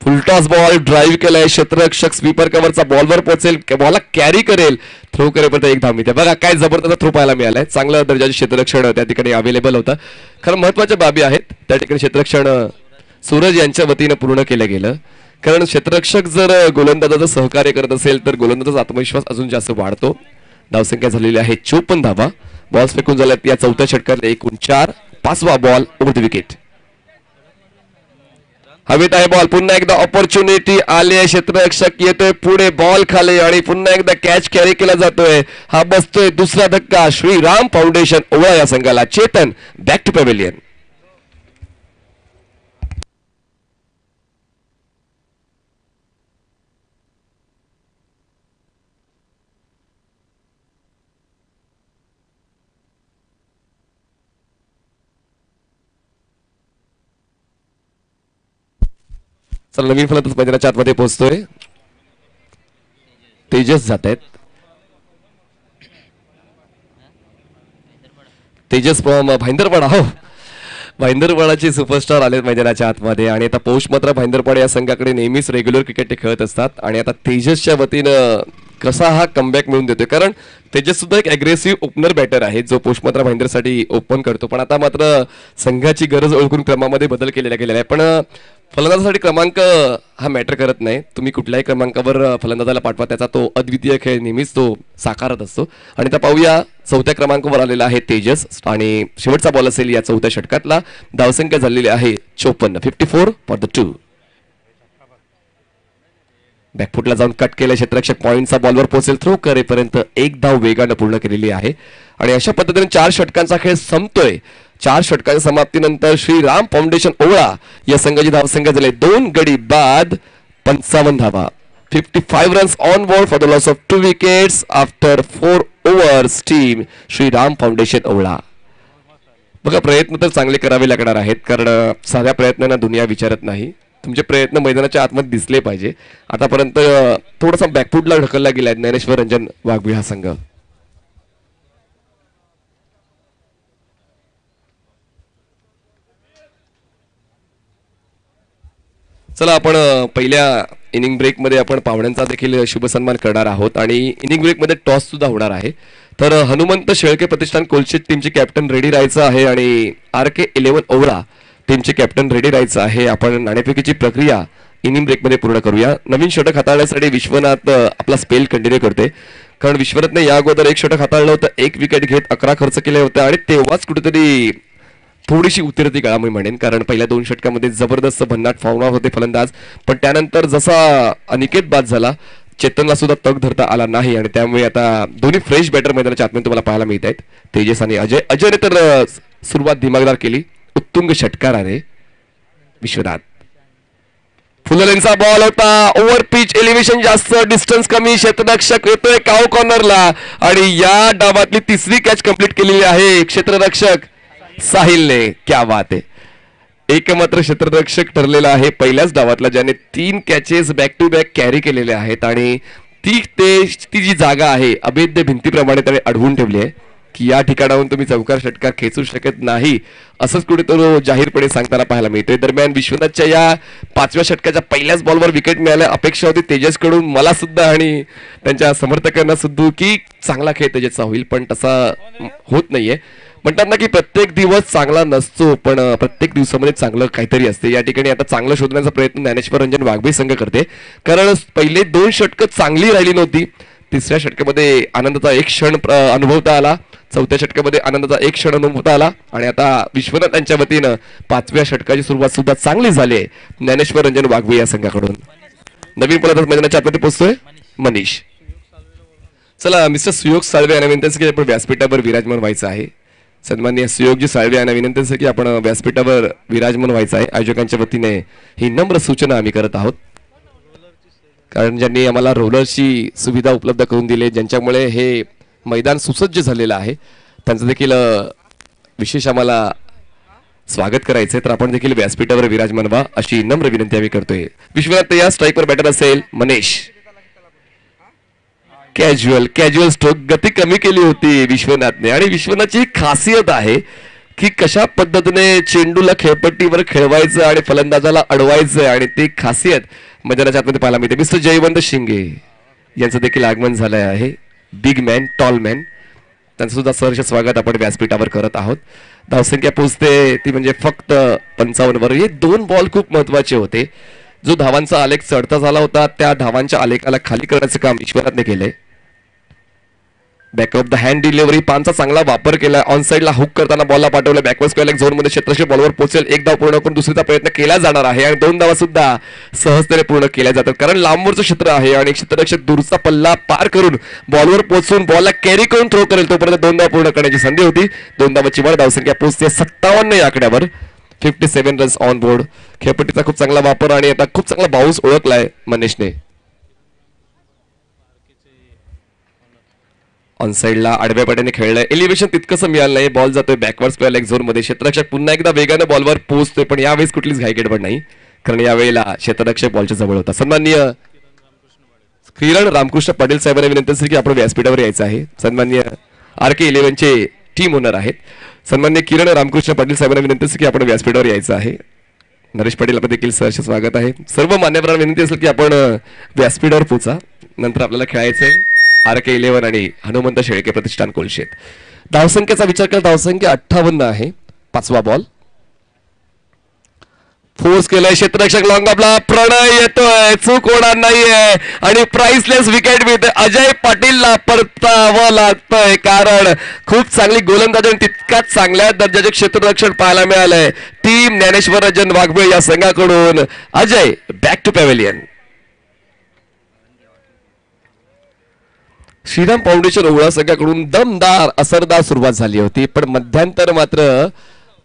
Full toss ball drive केलाय. क्षेत्ररक्षक स्वीपर कव्हरचा बॉलवर पोहोचेल, बॉलला कॅरी करेल. थ्रो करेपर्यंत एक धाव मिळते. बघा काय जबरदस्त थ्रो पाहायला मिळालाय. चांगलं दर्जाचे क्षेत्ररक्षण त्या ठिकाणी अवेलेबल होतं. खरं महत्वाच्या बाबी आहेत त्या ठिकाणी. क्षेत्ररक्षण सूरज यांच्या वतीनं पूर्ण केलं गेलं, कारण क्षेत्ररक्षक जर गोलंदाजाचं सहकार्य करत असेल तर गोलंदाजाचा आत्मविश्वास अजून जास्त वाढतो. धावसंख्या झालेली आहे 54 धावा. बॉल्स फेकून झाल्यात या चौथ्या षटकात 4. 5वा बॉल ओव्हर द विकेट. हवेत आहे बॉल. पुन्हा एकदा ऑपॉर्च्युनिटी आली आहे. क्षेत्ररक्षक येतोय पुढे, बॉल खाली आणि पुन्हा एकदा कॅच कॅरी केला जातोय. हा बसतोय दुसरा धक्का. श्रीराम फाउंडेशन ओवळा या संघाला. Chetan back to pavilion. चला नवीन फलंदाज मैदानाच्या आतमध्ये पोहोचतोय. तेजस जात आहेत. तेजस भाईंदरपाडा. हो, भाईंदरपाडाचे सुपरस्टार आलेत मैदानाच्या आतमध्ये आणि आता पौष मात्र भाईंदरपाडा या संघाकडे नेहमीच रेग्युलर क्रिकेट ते खेळत असतात आणि आता तेजसच्या वतीनं कसा हा कमबॅक मिळून देतोय, कारण तेजस सुद्धा एक अग्रेसिव्ह ओपनर बॅटर आहे जो पोषमात्रा भाईंदरसाठी ओपन करतो. पण आता मात्र संघाची गरज ओळखून क्रमामध्ये बदल केलेला गेलेला आहे. पण फलंदाजासाठी क्रमांक हा मॅटर करत नाही. तुम्ही कुठल्याही क्रमांकावर फलंदाजाला पाठवा, त्याचा तो अद्वितीय खेळ नेहमीच तो साकारत असतो. आणि आता पाहूया चौथ्या क्रमांकावर आलेला आहे तेजस आणि शेवटचा बॉल असेल या चौथ्या षटकातला. धावसंख्या झालेली आहे 54. 54 फॉर द 2. बॅकफुटला जाऊन कट केलं. क्षेत्ररक्षक पॉइंटचा बॉलवर पोहोचेल. थ्रो करेपर्यंत एक धाव वेगानं पूर्ण केलेली आहे आणि अशा पद्धतीने 4 षटकांचा खेळ संपतोय. 4 षटकांच्या समाप्तीनंतर श्रीराम फाउंडेशन ओवळा या संघाची धावसंख्या झाली 2 गडी बाद 55 धावा. 55 runs on board for the loss of 2 wickets after 4 overs. Team Shriram foundation Owala. बघा प्रयत्न तर चांगले करावे लागणार आहेत, कारण साध्या प्रयत्नांना दुनिया विचारत नाही. तुमचे प्रयत्न मैदानाच्या आतमध्ये दिसले पाहिजे. आतापर्यंत थोडासा बॅकफुटला ढकलला गेलाय ज्ञानेश्वर रंजन वाघबी हा संघ. चला आपण पहिल्या इनिंग ब्रेकमध्ये आपण पाहुण्यांचा देखील शुभ सन्मान करणार आहोत आणि इनिंग ब्रेकमध्ये टॉस सुद्धा होणार आहे. तर हनुमंत शेळके प्रतिष्ठान कोलशेत टीमचे कॅप्टन रेडी राहायचं आहे आणि RK11 ओवळा टीमचे कॅप्टन रेडी राहायचं आहे. आपण नाणेफेकीची प्रक्रिया इनिंग ब्रेकमध्ये पूर्ण करूया. नवीन षटक हाताळण्यासाठी विश्वनाथ आपला स्पेल कंटिन्यू करते, कारण विश्वनाथने या अगोदर 1 षटक हाताळलं होतं, 1 विकेट घेत 11 खर्च केले होते आणि तेव्हाच कुठेतरी थोडीशी उतरती काळा मी म्हणेन, कारण पहिल्या 2 षटकामध्ये जबरदस्त भन्नाट फॉर्मवर होते फलंदाज. पण त्यानंतर जसा अनिकेत बाद झाला, चेतनला सुद्धा तग धरता आला नाही आणि त्यामुळे आता दोन्ही फ्रेश बॅटर मैदानाच्या आतमध्ये तुम्हाला पाहायला मिळत आहेत, तेजस आणि अजय. अजयने तर सुरुवात दिमागदार केली. उत्तुंग षटकार आहे विश्वनाथ. फुललेंचा बॉल होता. ओव्हर पिच, एलिव्हेशन जास्त, डिस्टन्स कमी. क्षेत्ररक्षक येतोय काव कॉर्नरला आणि या डावातली 3री कॅच कंप्लीट केलेली आहे क्षेत्ररक्षक साहिलने. क्या बात आहे. एकमात्र क्षेत्ररक्षक ठरलेला आहे पहिल्याच डावातला ज्याने 3 catches back to back carry केलेले आहेत आणि ती जी जागा आहे अभेद्य भिंतीप्रमाणे त्याने अडवून ठेवली आहे की या ठिकाणाहून तुम्ही चौकार षटकार खेचू शकत नाही, असंच कुठे तो जाहीरपणे सांगताना पाहायला मिळतोय. दरम्यान विश्वनाथच्या या 5व्या षटकाच्या पहिल्याच बॉलवर विकेट मिळाल्या. अपेक्षा होती तेजसकडून, मला सुद्धा आणि त्यांच्या समर्थकांना सुद्धा की चांगला खेळ तेजसचा होईल, पण तसा होत नाहीये. म्हणतात ना की प्रत्येक दिवस चांगला नसतो, पण प्रत्येक दिवसामध्ये चांगलं काहीतरी असते. या ठिकाणी आता चांगलं शोधण्याचा प्रयत्न ज्ञानेश्वर रंजन वाघबी संघ करते, कारण पहिले 2 षटकं चांगली राहिली नव्हती. 3ऱ्या षटकामध्ये आनंदाचा 1 क्षण अनुभवता आला, 4थ्या षटकामध्ये आनंदाचा 1 क्षण अनुभवता आला आणि आता विश्वनाथ यांच्या वतीनं 5व्या षटकाची सुरुवात सुद्धा चांगली झाली आहे ज्ञानेश्वर रंजन वाघबी या संघाकडून. नवीन फलंदाज मैदानाच्या आतमध्ये पोहोचतोय मनीष. चला मिस्टर सुयोग साळवे यांना विनंती की आपण व्यासपीठावर विराजमान व्हायचं आहे. सन्माननीय सुयोगजी साळवे यांना विनंती की आपण व्यासपीठावर विराजमान व्हायचं आहे. आयोजकांच्या वतीने ही नम्र सूचना आम्ही करत आहोत. कारण ज्यांनी आम्हाला रोलरची सुविधा उपलब्ध करून दिली, ज्यांच्यामुळे हे मैदान सुसज्ज झालेलं आहे, त्यांचं देखील विशेष आम्हाला स्वागत करायचंय. तर आपण देखील व्यासपीठावर विराजमान व्हा अशी नम्र विनंती आम्ही करतोय. विश्वनाथ या स्ट्राईकवर बॅटर असेल मनीष. कॅज्युअल स्ट्रोक गती कमी केली होती विश्वनाथने, आणि विश्वनाथची खासियत आहे की कशा पद्धतीने चेंडूला खेळपट्टीवर खेळवायचं आणि फलंदाजाला अडवायचं, आणि ती खासियत मैदानाच्या आतमध्ये पाहायला मिळते. मिस्टर जयवंत शिंगे यांचं देखील आगमन झालं आहे. बिग मॅन, टॉल मॅन, त्यांचं सुद्धा सहर्ष स्वागत आपण व्यासपीठावर करत आहोत. धावसंख्या पोहोचते ती म्हणजे फक्त 55 वर. हे 2 बॉल खूप महत्वाचे होते. जो धावांचा आलेख चढता झाला होता त्या धावांच्या आलेखाला खाली करण्याचं काम विश्वनाथने केलंय. Back of the hand delivery, पानचा चांगला वापर केला. ऑन साईडला हुक करताना बॉलला पाठवलं. बॅकवर्ड स्क्वेअर लेग झोन मध्ये क्षेत्ररक्षक बॉलवर पोहोचेल. 1 धाव पूर्ण करून दुसरीचा प्रयत्न केला जाणार आहे, आणि 2 धावा सुद्धा सहजतेने पूर्ण केल्या जातात, कारण लांबवरचं क्षेत्र आहे आणि क्षेत्ररक्षक दूरचा पल्ला पार करून बॉलवर पोहोचून बॉलला कॅरी करून थ्रो करेल तोपर्यंत 2 धाव पूर्ण करण्याची संधी होती. 2 धावाची वाढ, धावसंख्या पोहोचते 57 या आकड्यावर. 57 रन्स ऑन बोर्ड. खेळपट्टीचा खूप चांगला वापर आणि आता खूप चांगला बाउन्स ओळखलाय मनीषने. ऑन साईडला आडव्या पाट्याने खेळलाय. एलिव्हेशन तितकंसं मिळालं नाही. बॉल जातोय बॅकवर्ड स्क्वेअर लेग झोन मध्ये. क्षेत्ररक्षक पुन्हा एकदा वेगाने बॉलवर पोहोचतोय, पण यावेळेस कुठलीच घाई गडबड नाही, कारण यावेळेला क्षेत्ररक्षक बॉलच्या जवळ होता. सन्माननीय किरण रामकृष्ण पाटील साहेबांना विनंती असेल की आपण व्यासपीठावर यायचं आहे. सन्माननीय RK 11चे टीम ओनर आहेत. सन्माननीय किरण रामकृष्ण पाटील साहेबांना विनंती असेल की आपण व्यासपीठावर यायचं आहे. नरेश पाटील आपण देखील सहर्ष स्वागत आहे. सर्व मान्यवरांना विनंती असेल की आपण व्यासपीठावर पोहोचा. नंतर आपल्याला खेळायचंय RK 11 आणि हनुमंत शेळके प्रतिष्ठान कोलशेत. धावसंख्येचा विचार केला, धावसंख्या 58 आहे. 5वा बॉल. फोर्स केलाय क्षेत्ररक्षक लॉंग ऑफला. प्रणय येतोय, चूक होणार नाहीये आणि प्राइसलेस विकेट मिळते. अजय पाटीलला परतावं लागतंय, कारण खूप चांगली गोलंदाजी आणि तितक्याच चांगल्या दर्जाचे क्षेत्ररक्षण पाहायला मिळालंय. टीम ज्ञानेश्वर रंजन वाघबळे या संघाकडून Ajay back to pavilion. Shriram foundation Owala संघाकडून दमदार असरदार सुरुवात झाली होती, पण मध्यांतर मात्र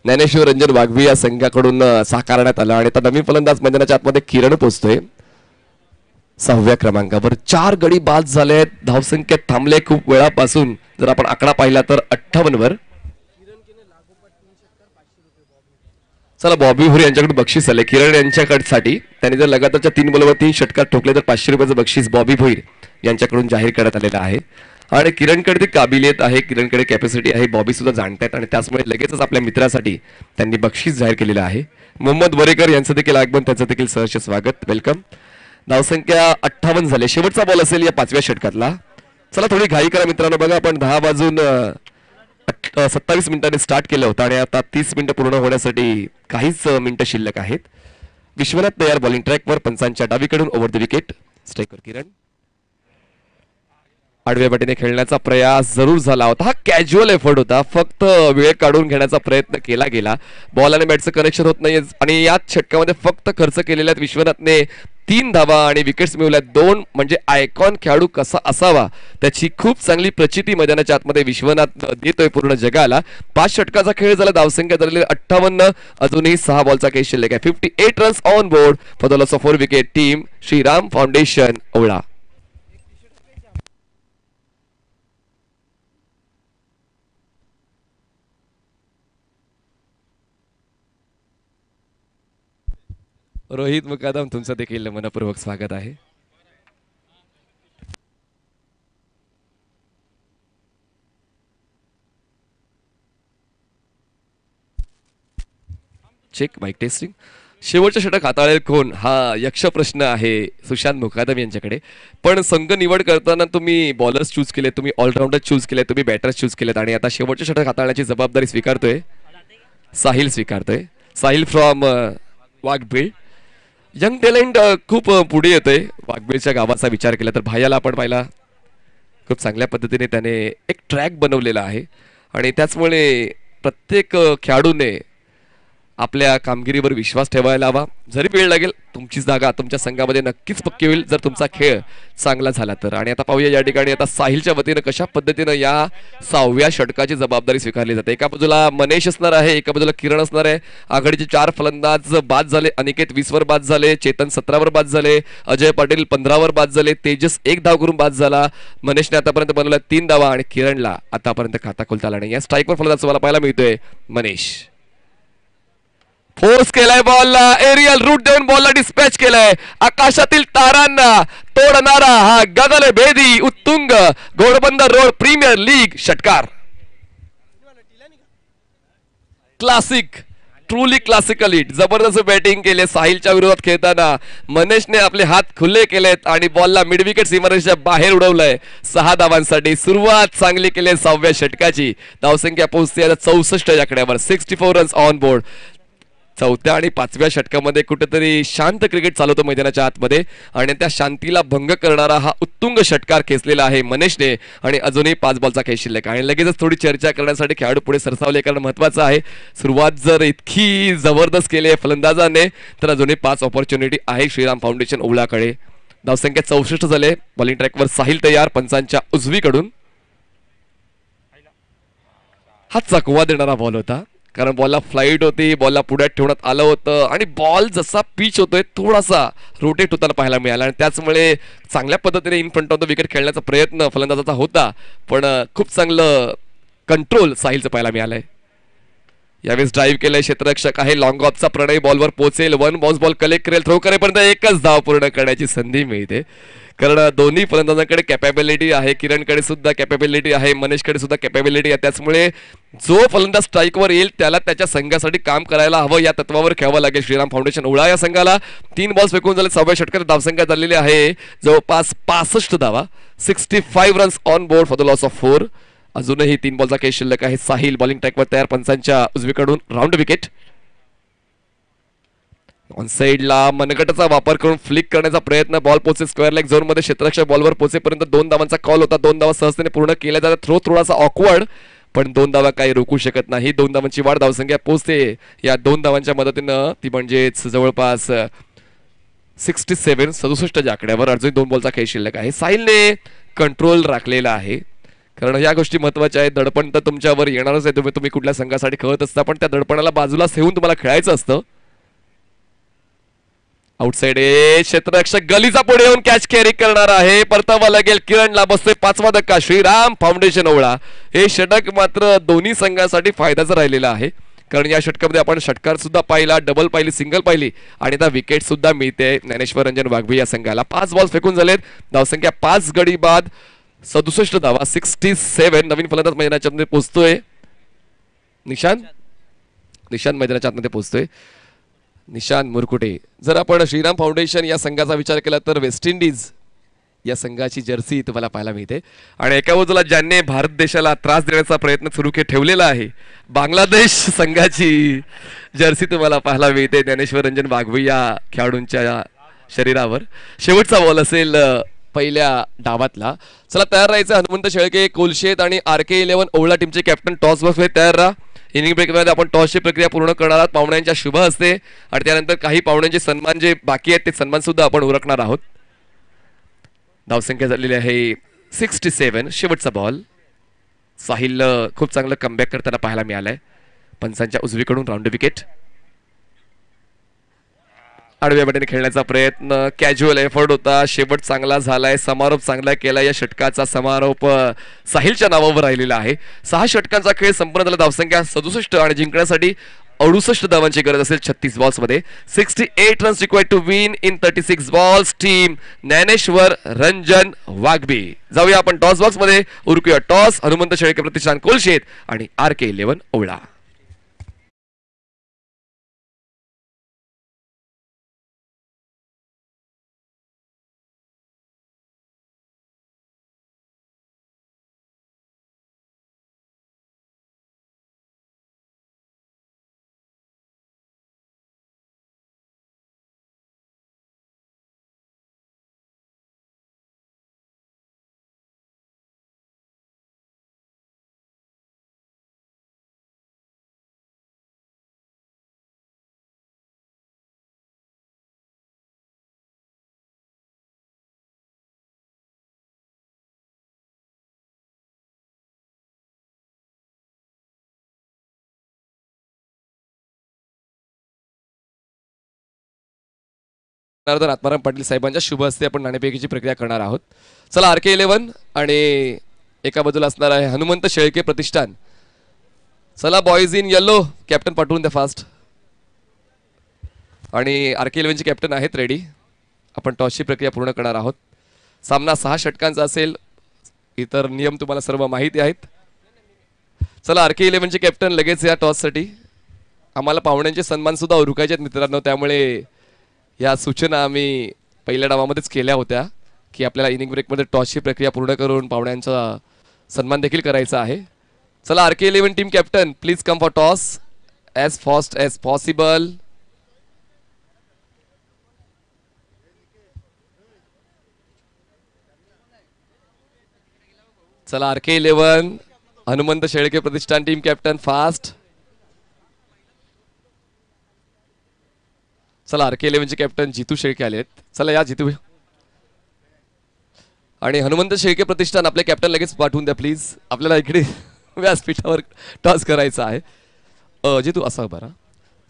ज्ञानेश्वर रंजन वाघबी या संघाकडून साकारण्यात आलं, आणि आता नवीन फलंदाज मैदानाच्या आतमध्ये किरण पोहोचतोय 6व्या क्रमांकावर. 4 गडी बाद झाले. धावसंख्येत थांबले खूप वेळापासून. जर आपण आकडा पाहिला तर 58 वर. चला, बॉबी भुरी यांच्याकडे बक्षीस आले किरण यांच्याकडसाठी. त्यांनी जर लगातारच्या 3 बॉलवर 3 षटकार ठोकले तर 500 रुपयाचं बक्षीस बॉबी भोईर यांच्याकडून जाहीर करण्यात आलेलं आहे. आणि किरणकडे ती काबिलियत आहे, किरणकडे कॅपॅसिटी आहे, बॉबी सुद्धा जाणतायत, आणि त्याचमुळे लगेचच आपल्या मित्रासाठी त्यांनी बक्षीस जाहीर केलेलं आहे. मोहम्मद वरेकर यांचं देखील आगमन, त्यांचं देखील सहर्ष स्वागत, वेलकम. धावसंख्या 58 झाले. शेवटचा बॉल असेल या 5व्या षटकातला. चला, थोडी घाई करा मित्रांनो. बघा, आपण 10 वाजून 27 मिनिटांनी स्टार्ट केलं होतं, आणि आता 30 मिनिटं पूर्ण होण्यासाठी काहीच मिनिटं शिल्लक आहेत. विश्वनाथ तयार बॉलिंग ट्रॅकवर. पंचांच्या डावीकडून ओव्हर द विकेट. स्ट्रायकर किरण. आडव्या बाटीने खेळण्याचा प्रयास जरूर झाला होता. हा कॅज्युअल एफर्ट होता, फक्त वेळ काढून घेण्याचा प्रयत्न केला गेला. बॉल आणि बॅटचं कनेक्शन होत नाही, आणि याच षटकामध्ये फक्त खर्च केलेल्या विश्वनाथने 3 धावा आणि विकेट्स मिळवल्या 2. म्हणजे आयकॉन खेळाडू कसा असावा त्याची खूप चांगली प्रचिती मैदानाच्या आतमध्ये विश्वनाथ देतोय पूर्ण जगाला. 5 षटकाचा खेळ झाला. धावसंख्या झालेली 58. अजूनही 6 बॉलचा खेळ शिल्लक आहे. 58 runs on board for the loss of 4 wicket. Team Shriram foundation Owala. Rohit Mukadam, तुमचं देखील मनपूर्वक स्वागत आहे. Check mic testing. शेवटचं षटक हाताळेल कोण, हा यक्ष प्रश्न आहे सुशांत मुकादम यांच्याकडे. पण संघ निवड करताना तुम्ही बॉलर्स चूज केले, तुम्ही ऑलराऊंडर चूज केले, तुम्ही बॅटर्स चूज केलेत, आणि आता शेवटचं षटक हाताळण्याची जबाबदारी स्वीकारतोय Sahil. Sahil from Waghbil. Young talent खूप पुढे येतोय. वाघबीळच्या गावाचा विचार केला तर भायाला आपण पाहिला, खूप चांगल्या पद्धतीने त्याने एक ट्रॅक बनवलेला आहे, आणि त्याचमुळे प्रत्येक खेळाडूने आपल्या कामगिरीवर विश्वास ठेवायला हवा. जरी वेळ लागेल तुमची जागा तुमच्या संघामध्ये नक्कीच पक्की होईल जर तुमचा खेळ चांगला झाला तर. आणि आता पाहूया या ठिकाणी आता साहिलच्या वतीनं कशा पद्धतीनं या 6व्या षटकाची जबाबदारी स्वीकारली जाते. एका बाजूला मनेश असणार आहे, एका बाजूला किरण असणार आहे. आघाडीचे 4 फलंदाज बाद झाले. अनिकेत 20 वर बाद झाले, चेतन 17 वर बाद झाले, अजय पाटील 15 वर बाद झाले, तेजस 1 धाव करून बाद झाला, मनेशने आतापर्यंत बनवला 3 धावा आणि किरणला आतापर्यंत खाता खोलता आला नाही. या स्ट्राईकवर फलंदाज तुम्हाला पाहायला मिळतोय मनेश. फोर्स केलाय बॉलला, एरियल रूट देऊन बॉलला डिस्पॅच केलाय. आकाशातील तारांना तोडणारा हा गगन भेदी उत्तुंग घोडबंदर रोड प्रीमियर लीग षटकार. Classic, truly classical hit. जबरदस्त बॅटिंग केले साहिलच्या विरोधात खेळताना. मनेशने आपले हात खुले केलेत आणि बॉलला मिड विकेट सीमारेषेच्या बाहेर उडवलंय 6 धावांसाठी. सुरुवात चांगली केली 6व्या षटकाची. धावसंख्या पोहोचते आता 64 या आकड्यावर. 64 रन्स ऑन बोर्ड. 4थ्या आणि 5व्या षटकामध्ये कुठेतरी शांत क्रिकेट चालवतो मैदानाच्या आतमध्ये आणि त्या शांतीला भंग करणारा हा उत्तुंग षटकार खेचलेला आहे मनेशने. आणि अजूनही 5 बॉलचा खेळ शिल्लक आणि लगेचच थोडी चर्चा करण्यासाठी खेळाडू पुढे सरसावले कारण महत्वाचं आहे. सुरुवात जर इतकी जबरदस्त केली आहे फलंदाजाने तर अजूनही 5 ऑपॉर्च्युनिटी आहे श्रीराम फाउंडेशन ओवळाकडे. धावसंख्या 64 झाले. बॉलिंग ट्रॅकवर साहिल तयार पंचांच्या उजवीकडून. हा चकवा देणारा बॉल होता कारण बॉलला फ्लाईट होती, बॉलला पुढ्यात ठेवण्यात आलं होतं आणि बॉल जसा पिच होतोय थोडासा रोटेट होताना पाहायला मिळाला आणि त्याचमुळे चांगल्या पद्धतीने in front of the wicket खेळण्याचा प्रयत्न फलंदाजाचा होता पण खूप चांगलं कंट्रोल साहिलचं पाहायला मिळालंय. यावेळेस ड्राईव्ह केलंय क्षेत्ररक्षक आहे. लॉंग ऑफचा प्रणय बॉलवर पोहोचेल, 1 बाउन्स बॉल कलेक्ट करेल, थ्रो करेपर्यंत एकच धाव पूर्ण करण्याची संधी मिळते कारण दोन्ही फलंदाजांकडे कॅपॅबिलिटी आहे. किरणकडे सुद्धा कॅपॅबिलिटी आहे, मनेशकडे सुद्धा कॅपॅबिलिटी आहे. त्याचमुळे जो फलंदाज स्ट्राईकवर येईल त्याला त्याच्या संघासाठी काम करायला हवं या तत्वावर खेळावं लागेल श्रीराम फाउंडेशन ओवळा या संघाला. 3 बॉल्स फेकून झाले. 6व्या षटकात धावसंख्या झालेली आहे जवळपास 65 धावा. 65 runs on board for the loss of 4. अजूनही 3 बॉलचा खेळ शिल्लक आहे. साहिल बॉलिंग ट्रॅकवर तयार पंचांच्या उजवीकडून राऊंड विकेट. ऑन साइडला मनगटाचा वापर करून फ्लिक करण्याचा प्रयत्न. बॉल पोहोचे स्क्वेअर लेग झोन मध्ये. क्षेत्ररक्षक बॉलवर पोहोचेपर्यंत 2 धावांचा कॉल होता. 2 धावा सहजतेने पूर्ण केल्या जातात. थ्रो थोडासा ऑकवर्ड पण 2 धावा काही रोखू शकत नाही. 2 धावांची वाढ धावसंख्या पोहोचते या 2 धावांच्या मदतीनं ती म्हणजेच जवळपास 67 च्या आकड्यावर. अजून 2 बॉलचा खेळ शिल्लक आहे. साहिलने कंट्रोल राखलेला आहे कारण या गोष्टी महत्वाच्या आहेत. दडपण तर तुमच्यावर येणारच आहे तुम्ही कुठल्या संघासाठी खेळत असता पण त्या दडपणाला बाजूला ठेवून तुम्हाला खेळायचं असतं. आउटसाइड क्षेत्ररक्षक गलीचा पुढे येऊन कॅच कॅरी करणार आहे. परतावा लागेल किरणला. बसतोय 5वा धक्का श्रीराम फाउंडेशन ओवळा. हे षटक मात्र दोन्ही संघांसाठी फायद्याचं राहिलेलं आहे कारण या षटकामध्ये आपण षटकार सुद्धा पाहिला, डबल पाहिली, सिंगल पाहिली आणि आता विकेट सुद्धा मिळते ज्ञानेश्वर रंजन वाघबी या संघाला. 5 बॉल फेकून झालेत. धावसंख्या 5 गडी बाद 67 धावा. 67. नवीन फलंदाज मैदानाच्या आतमध्ये पोहोचतोय. निशांत मैदानाच्या आतमध्ये पोहोचतोय. निशांत मुरकुटे. जर आपण श्रीराम फाउंडेशन या संघाचा विचार केला तर वेस्ट इंडिज या संघाची जर्सी तुम्हाला पाहायला मिळते आणि एका बाजूला ज्यांनी भारत देशाला त्रास देण्याचा प्रयत्न सुरू ठेवलेला आहे बांगलादेश संघाची जर्सी तुम्हाला पाहायला मिळते ज्ञानेश्वर रंजन वाघबी या खेळाडूंच्या शरीरावर. शेवटचा बॉल असेल पहिल्या डावातला. चला तयार राहायचं. हनुमंत शेळके, कोलशेत आणि RK11 ओवळा टीमचे कॅप्टन टॉस बॉक्समध्ये तयार राहा. इनिंग ब्रेकमध्ये आपण टॉसची प्रक्रिया पूर्ण करणार आहोत. पाहुण्यांच्या शुभ हस्ते आणि त्यानंतर काही पाहुण्यांचे सन्मान जे बाकी आहेत ते सन्मान सुद्धा आपण उरकणार आहोत. धावसंख्या झालेली आहे 67. शेवटचा बॉल. साहिल खूप चांगलं कमबॅक करताना पाहायला मिळालंय. पंचांच्या उजवीकडून राऊंड विकेट. आडव्या बाजूने खेळण्याचा प्रयत्न, कॅज्युअल एफर्ट होता. शेवट चांगला झालाय. समारोप चांगला केला. या षटकाचा समारोप साहिलच्या नावावर राहिलेला आहे. 6 षटकांचा खेळ संपूर्ण झाला. धावसंख्या 67 आणि जिंकण्यासाठी 68 धावांची गरज असेल 36 बॉल्स मध्ये. 68 runs required to win in 36 balls. Team Dnyaneshwar Ranjan वाघबी. जाऊया आपण टॉस बॉक्स मध्ये. उरकूया टॉस. हनुमंत शेळके प्रतिष्ठान कोलशेत आणि RK11 ओवळा. जनार्दन आत्माराम पाटील साहेबांच्या शुभ हस्ते आपण नाणेफेकीची प्रक्रिया करणार आहोत. चला RK11 आणि एका बाजूला असणार आहे हनुमंत शेळके प्रतिष्ठान. चला बॉईज इन येलो, कॅप्टन पाठवून द्या फास्ट. आणि RK11 चे कॅप्टन आहेत रेडी. आपण टॉसची प्रक्रिया पूर्ण करणार आहोत. सामना 6 षटकांचा असेल. इतर नियम तुम्हाला सर्व माहिती आहेत. चला RK11 चे कॅप्टन लगेच या टॉससाठी. आम्हाला पाहुण्यांचे सन्मान सुद्धा उरकायचे आहेत मित्रांनो, त्यामुळे या सूचना आम्ही पहिल्या डावामध्येच केल्या होत्या की आपल्याला इनिंग ब्रेकमध्ये टॉसची प्रक्रिया पूर्ण करून पाहुण्यांचा सन्मान देखील करायचा आहे. चला RK11 team captain please come for toss as fast as possible. चला RK11 हनुमंत शेळके प्रतिष्ठान टीम कॅप्टन फास्ट. चला RK11 चे कॅप्टन जितू शेळके आलेत. चला या जितू. आणि हनुमंत शेळके प्रतिष्ठान आपले कॅप्टन लगेच पाठवून द्या प्लीज. आपल्याला इकडे व्यासपीठावर टॉस करायचा आहे. जितू असा बरा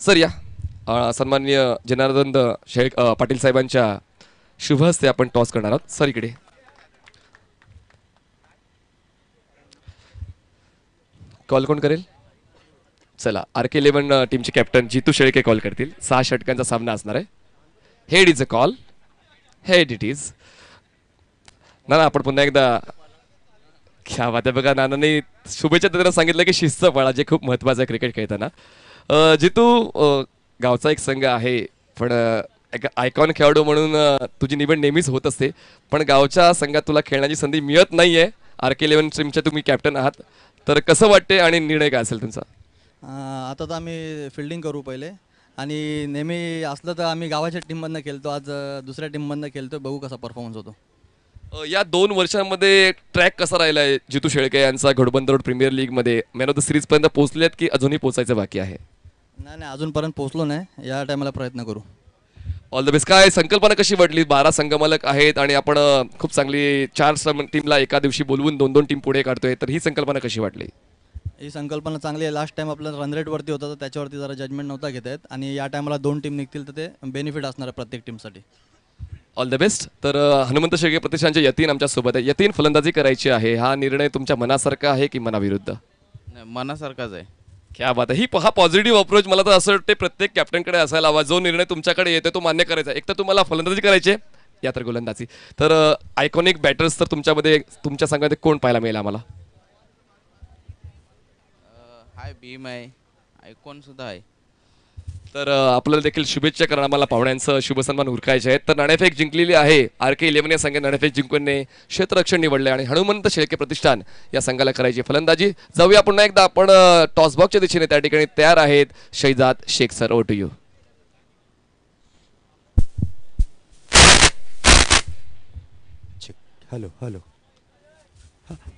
सर या. सन्माननीय जनार्दन पाटील साहेबांच्या शुभ हस्ते आपण टॉस करणार आहोत. सर इकडे. कॉल कोण करेल? चला RK11 टीमचे कॅप्टन जितू शेळके कॉल करतील. 6 षटकांचा सामना असणार आहे. Head is a call. Head it is. ना आपण पुन्हा एकदा क्या बात आहे बघा. नानांनी शुभेच्छा देताना सांगितलं की शिस्त पाळा, जे खूप महत्त्वाचं आहे क्रिकेट खेळताना. जितू गावचा एक संघ आहे, पण एक आयकॉन खेळाडू म्हणून तुझी निवड नेहमीच होत असते, पण गावच्या संघात तुला खेळण्याची संधी मिळत नाही आहे. RK11 टीमच्या तुम्ही कॅप्टन आहात, तर कसं वाटते आणि निर्णय काय असेल तुमचा? आता तर आम्ही फिल्डिंग करू पहिले, आणि नेहमी असलं तर आम्ही गावाच्या टीममधनं खेळतो. आज दुसऱ्या टीममधनं खेळतो, बघू कसा परफॉर्मन्स होतो. या 2 वर्षांमध्ये ट्रॅक कसा राहिला आहे जितू शेळके यांचा घोडबंदर रोड प्रीमियर लीगमध्ये? मॅन ऑफ द सिरीज पर्यंत पोहोचलेत की अजूनही पोहोचायचं बाकी आहे? नाही अजूनपर्यंत पोहोचलो नाही. या टायमाला प्रयत्न करू. All the best. काय संकल्पना कशी वाटली? 12 संघमालक आहेत आणि आपण खूप चांगली 4 टीमला एका दिवशी बोलवून 2-2 टीम पुढे काढतोय, तर ही संकल्पना कशी वाटली? ही संकल्पना चांगली आहे. लास्ट टाइम आपलं रन रेटवरती होता, तर त्याच्यावरती जरा जजमेंट नव्हता घेत आहेत, आणि या टायमाला 2 टीम निघतील तर ते बेनिफिट असणार आहे प्रत्येक टीमसाठी. All the best. तर हनुमंत शेळके प्रतिष्ठानचे यतीन आमच्या सोबत आहे. यतीन, फलंदाजी करायची आहे. हा निर्णय तुमच्या मनासारखा आहे की मनाविरुद्ध? मनासारखाच आहे. क्या बात आहे. हा पॉझिटिव्ह अप्रोच मला तर असं वाटते प्रत्येक कॅप्टनकडे असायला हवा. जो निर्णय तुमच्याकडे येतो तो मान्य करायचा. एक तर तुम्हाला फलंदाजी करायची आहे, या तर गोलंदाजी. तर आयकॉनिक बॅटर्स तर तुमच्यामध्ये, तुमच्या संघामध्ये कोण पाहायला मिळेल आम्हाला? हाय भीम आहे, आयकॉन सुद्धा आहे. तर आपल्याला देखील शुभेच्छा करा. आम्हाला पाहुण्यांचं शुभ सन्मान उरकायचे आहेत. तर नाणेफेक जिंकलेली आहे. RK11 या संघाने नाणेफेक जिंकून क्षेत्ररक्षण निवडले आणि हनुमंत शेळके प्रतिष्ठान या संघाला करायची फलंदाजी. जाऊया पुन्हा एकदा आपण टॉस बॉक्सच्या दिशेने. त्या ठिकाणी तयार आहेत Shahzad Shaikh sir. Over to you. Hello hello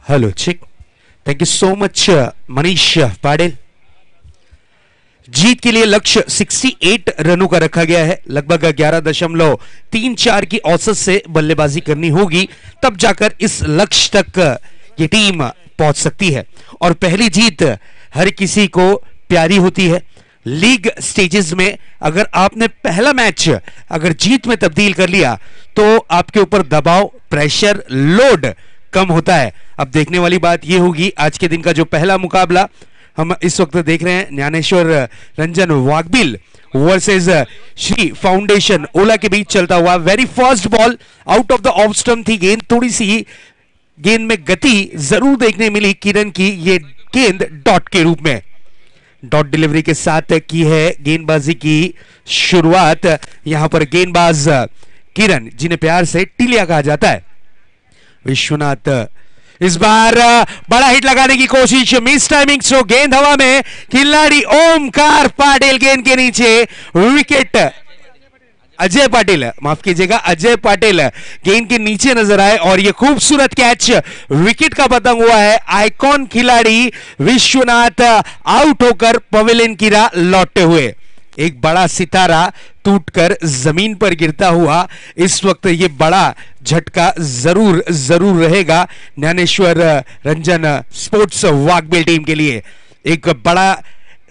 hello check. Thank you so much Manish Patil. जीत के लिए लक्ष्य 68 रनों का रखा गया है. लगभग 11.34 की औसत से बल्लेबाजी करनी होगी, तब जाकर इस लक्ष्य तक ये टीम पहुंच सकती है. और पहली जीत हर किसी को प्यारी होती है. लीग स्टेजेस में अगर आपने पहला मैच अगर जीत में तब्दील कर लिया तो आपके ऊपर दबाव, प्रेशर, लोड कम होता है. अब देखने वाली बात यह होगी आज के दिन का जो पहला मुकाबला हम इस वक्त देख रहे हैं, ज्ञानेश्वर रंजन वाघबिल वर्सेस श्री फाउंडेशन ओला के बीच चलता हुआ. Very first ball out of the off stump थी गेंद. थोड़ी सी गेंद में गति जरूर देखने मिली किरण की. ये गेंद डॉट के रूप में, डॉट डिलीवरी के साथ की है गेंदबाजी की शुरुआत. यहां पर गेंदबाज किरण, जिन्हें प्यार से टिलिया कहा जाता है, विश्वनाथ इस बार बड़ा हिट लगाने की कोशिश, मिस टाइमिंग. सो गेंद हवा में, खिलाड़ी ओमकार पाटिल गेंद के नीचे. विकेट अजय पाटिल, माफ कीजिएगा, अजय पाटिल गेंद के नीचे नजर आए और यह खूबसूरत कैच विकेट का पतंग हुआ है. आइकॉन खिलाड़ी विश्वनाथ आउट होकर पवेलियन की राह लौटते हुए. एक बड़ा सितारा टूटकर जमीन पर गिरता हुआ. इस वक्त ये बड़ा झटका जरूर जरूर रहेगा ज्ञानेश्वर रंजन स्पोर्ट्स वाघबिल टीम के लिए. एक बड़ा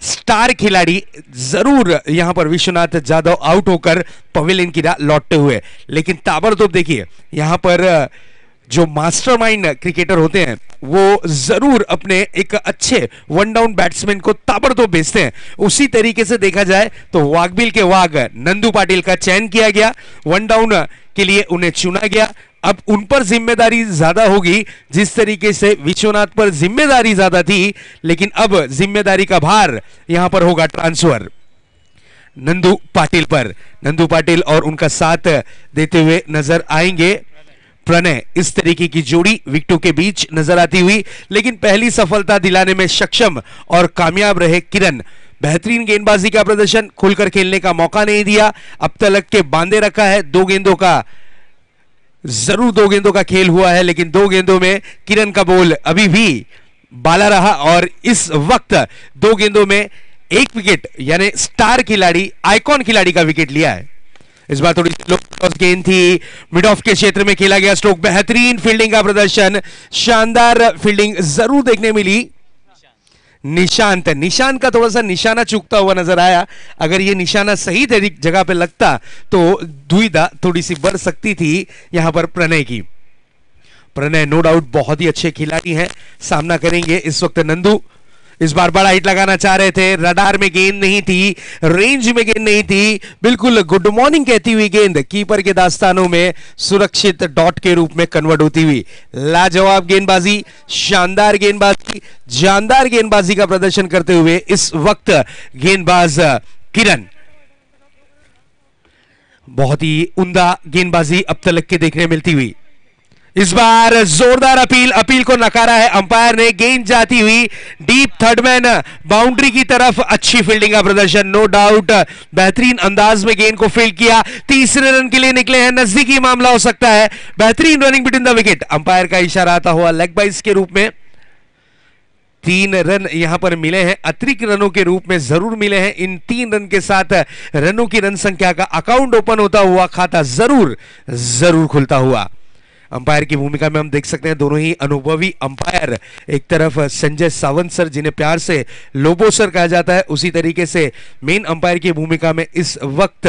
स्टार खिलाड़ी जरूर यहां पर विश्वनाथ जाधव आउट होकर पवेलियन की राह लौटते हुए, लेकिन ताबड़तोड़ देखिए यहां पर जो मास्टरमाइंड क्रिकेटर होते हैं वो जरूर अपने एक अच्छे वन डाउन बैट्समैन को ताबड़तोड़ भेजते हैं। उसी तरीके से देखा जाए तो वाघबिल के वाघ नंदू पाटिल का चयन किया गया, वन डाउन के लिए उन्हें चुना गया। अब उन पर जिम्मेदारी ज्यादा होगी, जिस तरीके से विश्वनाथ पर जिम्मेदारी ज्यादा थी, लेकिन अब जिम्मेदारी का भार यहां पर होगा ट्रांसफर नंदू पाटिल पर। नंदू पाटिल और उनका साथ देते हुए नजर आएंगे प्रणय। इस तरीके की जोड़ी विकेटों के बीच नजर आती हुई, लेकिन पहली सफलता दिलाने में सक्षम और कामयाब रहे किरण। बेहतरीन गेंदबाजी का प्रदर्शन, खुलकर खेलने का मौका नहीं दिया, अब तलक के बांधे रखा है। दो गेंदों का खेल हुआ है, लेकिन दो गेंदों में किरण का बॉल अभी भी बाला रहा और इस वक्त दो गेंदों में एक विकेट यानी स्टार खिलाड़ी, आइकॉन खिलाड़ी का विकेट लिया है। इस बार थोड़ी सी गेंद थी, मिड ऑफ के क्षेत्र में खेला गया स्ट्रोक। बेहतरीन फील्डिंग का प्रदर्शन, शानदार फील्डिंग जरूर देखने मिली। निशांत का थोड़ा सा निशाना चूकता हुआ नजर आया। अगर ये निशाना सही जगह पे लगता तो दुविधा थोड़ी सी बढ़ सकती थी यहां पर प्रणय की। प्रणय नो डाउट बहुत ही अच्छे खिलाड़ी हैं, सामना करेंगे इस वक्त नंदू। इस बार बड़ा हिट लगाना चाह रहे थे, रडार में गेंद नहीं थी, रेंज में गेंद नहीं थी, बिल्कुल गुड मॉर्निंग कहती हुई गेंद कीपर के दास्तानों में सुरक्षित डॉट के रूप में कन्वर्ट होती हुई। लाजवाब गेंदबाजी, शानदार गेंदबाजी, जानदार गेंदबाजी का प्रदर्शन करते हुए इस वक्त गेंदबाज किरण बहुत ही उम्दा गेंदबाजी अब तक के देखने मिलती हुई। इस बार जोरदार अपील को नकारा है अंपायर ने। गेंद जाती हुई डीप थर्डमैन बाउंड्री की तरफ, अच्छी फील्डिंग का प्रदर्शन, नो डाउट बेहतरीन अंदाज में गेंद को फील्ड किया। तीसरे रन के लिए निकले हैं, नजदीकी मामला हो सकता है। बेहतरीन running between the wicket, umpire का इशारा आता हुआ लेग बाइस के रूप में। 3 रन यहां पर मिले हैं, अतिरिक्त रनों के रूप में जरूर मिले हैं। इन 3 रन के साथ रनों की रन संख्या का अकाउंट ओपन होता हुआ, खाता जरूर खुलता हुआ। अंपायर की भूमिका में हम देख सकते हैं दोनों ही अनुभवी अंपायर, एक तरफ संजय सावंत सर जिन्हें प्यार से लोबो सर कहा जाता है, उसी तरीके से मेन अंपायर की भूमिका में इस वक्त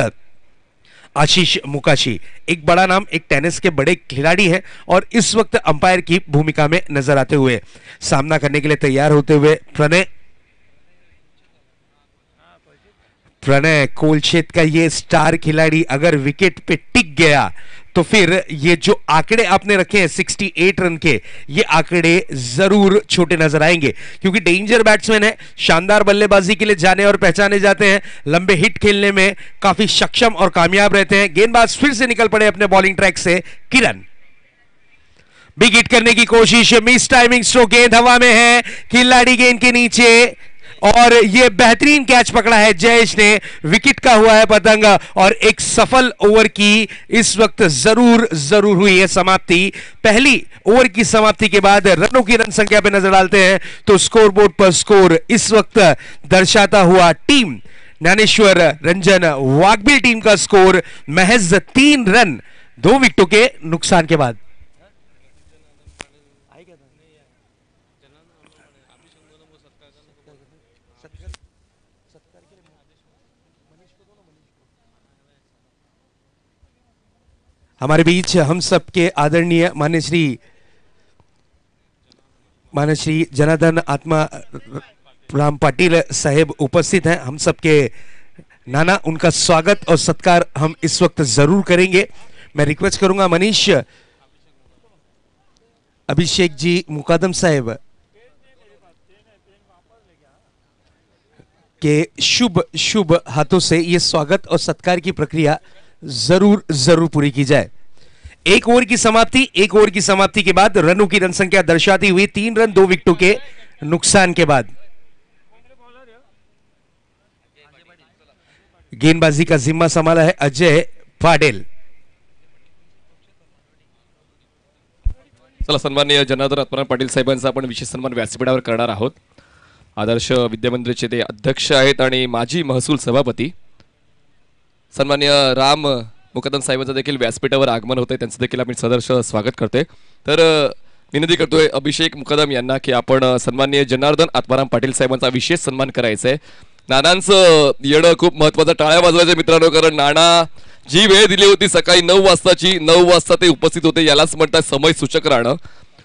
आशीष मुकाशी, एक बड़ा नाम, एक टेनिस के बड़े खिलाड़ी हैं और इस वक्त अंपायर की भूमिका में नजर आते हुए सामना करने के लिए तैयार होते हुए प्रणय कोलशेत का ये स्टार खिलाड़ी अगर विकेट पे टिक गया तो फिर ये जो आंकड़े आपने रखे हैं 68 रन के, ये आंकड़े जरूर छोटे नजर आएंगे, क्योंकि डेंजर बैट्समैन है, शानदार बल्लेबाजी के लिए जाने और पहचाने जाते हैं, लंबे हिट खेलने में काफी सक्षम और कामयाब रहते हैं। गेंदबाज फिर से निकल पड़े अपने बॉलिंग ट्रैक से, किरण बिग हिट करने की कोशिश, मिस टाइमिंग स्ट्रोक, गेंद हवा में है, खिलाड़ी गेंद के नीचे और ये बेहतरीन कैच पकड़ा है जयेश ने, विकेट का हुआ है पतंग और एक सफल ओवर की इस वक्त जरूर हुई है समाप्ति। पहली ओवर की समाप्ति के बाद रनों की रन संख्या पे नजर डालते हैं तो स्कोरबोर्ड पर स्कोर इस वक्त दर्शाता हुआ टीम ज्ञानेश्वर रंजन वाघबिल टीम का स्कोर महज 3 रन 2 विकेटों के नुकसान के बाद। हमारे बीच हम सबके आदरणीय मान्य श्री जनार्दन आत्मा राम पाटिल साहेब उपस्थित हैं। हम सबके नाना, उनका स्वागत और सत्कार हम इस वक्त जरूर करेंगे। मैं रिक्वेस्ट करूंगा मनीष अभिषेक जी मुकादम साहेब के शुभ हाथों से ये स्वागत और सत्कार की प्रक्रिया जरूर पूरी की जाए। एक ओवर की समाप्ति के बाद रनों की रन संख्या दर्शाती हुई 3 रन 2 विकेटों के नुकसान के बाद गेंदबाजी का जिम्मा संभाला है अजय पाटिल। चला, सन्माननीय जनार्दन आत्माराम पाटील साहेबांचा आपण विशेष सन्मान व्यासपीठावर करणार आहोत। आदर्श विद्यामंदिराचे ते अध्यक्ष आहेत आणि माजी महसूल सभापती सन्माननीय राम मुकदम साहेबांचं देखील व्यासपीठावर आगमन होते, त्यांचं देखील आम्ही सदर्श स्वागत करते। तर विनंती करतोय अभिषेक मुकदम यांना की आपण सन्माननीय जनार्दन आत्माराम पाटील साहेबांचा विशेष सन्मान करायचा आहे. नानांचं येणं खूप महत्वाचं. टाळ्या वाजवायच्या मित्रांनो, कारण नाना जी वेळ दिली होती सकाळी 9 वाजताची, 9 वाजता ते उपस्थित होते. यालाच म्हणतात समय सूचक राहणं,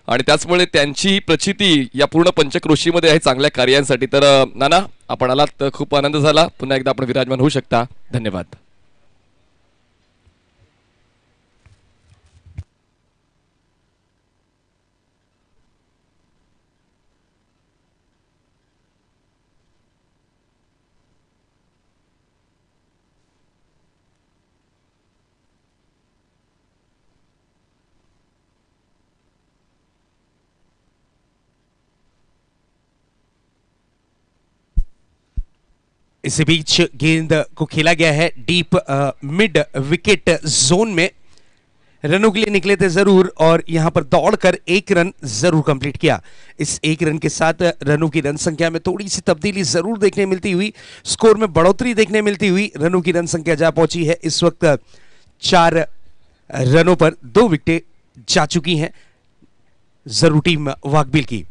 आणि त्याचमुळे त्यांची प्रचिती या पूर्ण पंचक्रोशीमध्ये आहे चांगल्या कार्यांसाठी. तर नाना, आपण आलात तर खूप आनंद झाला. पुन्हा एकदा आपण विराजमान होऊ शकता. धन्यवाद. इसी बीच गेंद को खेला गया है डीप मिड विकेट जोन में. रनों के लिए निकले थे जरूर, और यहां पर दौड़कर 1 रन जरूर कंप्लीट किया. इस 1 रन के साथ रनों की रन संख्या में थोड़ी सी तब्दीली जरूर देखने मिलती हुई, स्कोर में बढ़ोतरी देखने मिलती हुई. रनों की रन संख्या जा पहुंची है इस वक्त 4 रनों पर. 2 विकेटें जा चुकी हैं जरूर टीम वाकबिल की.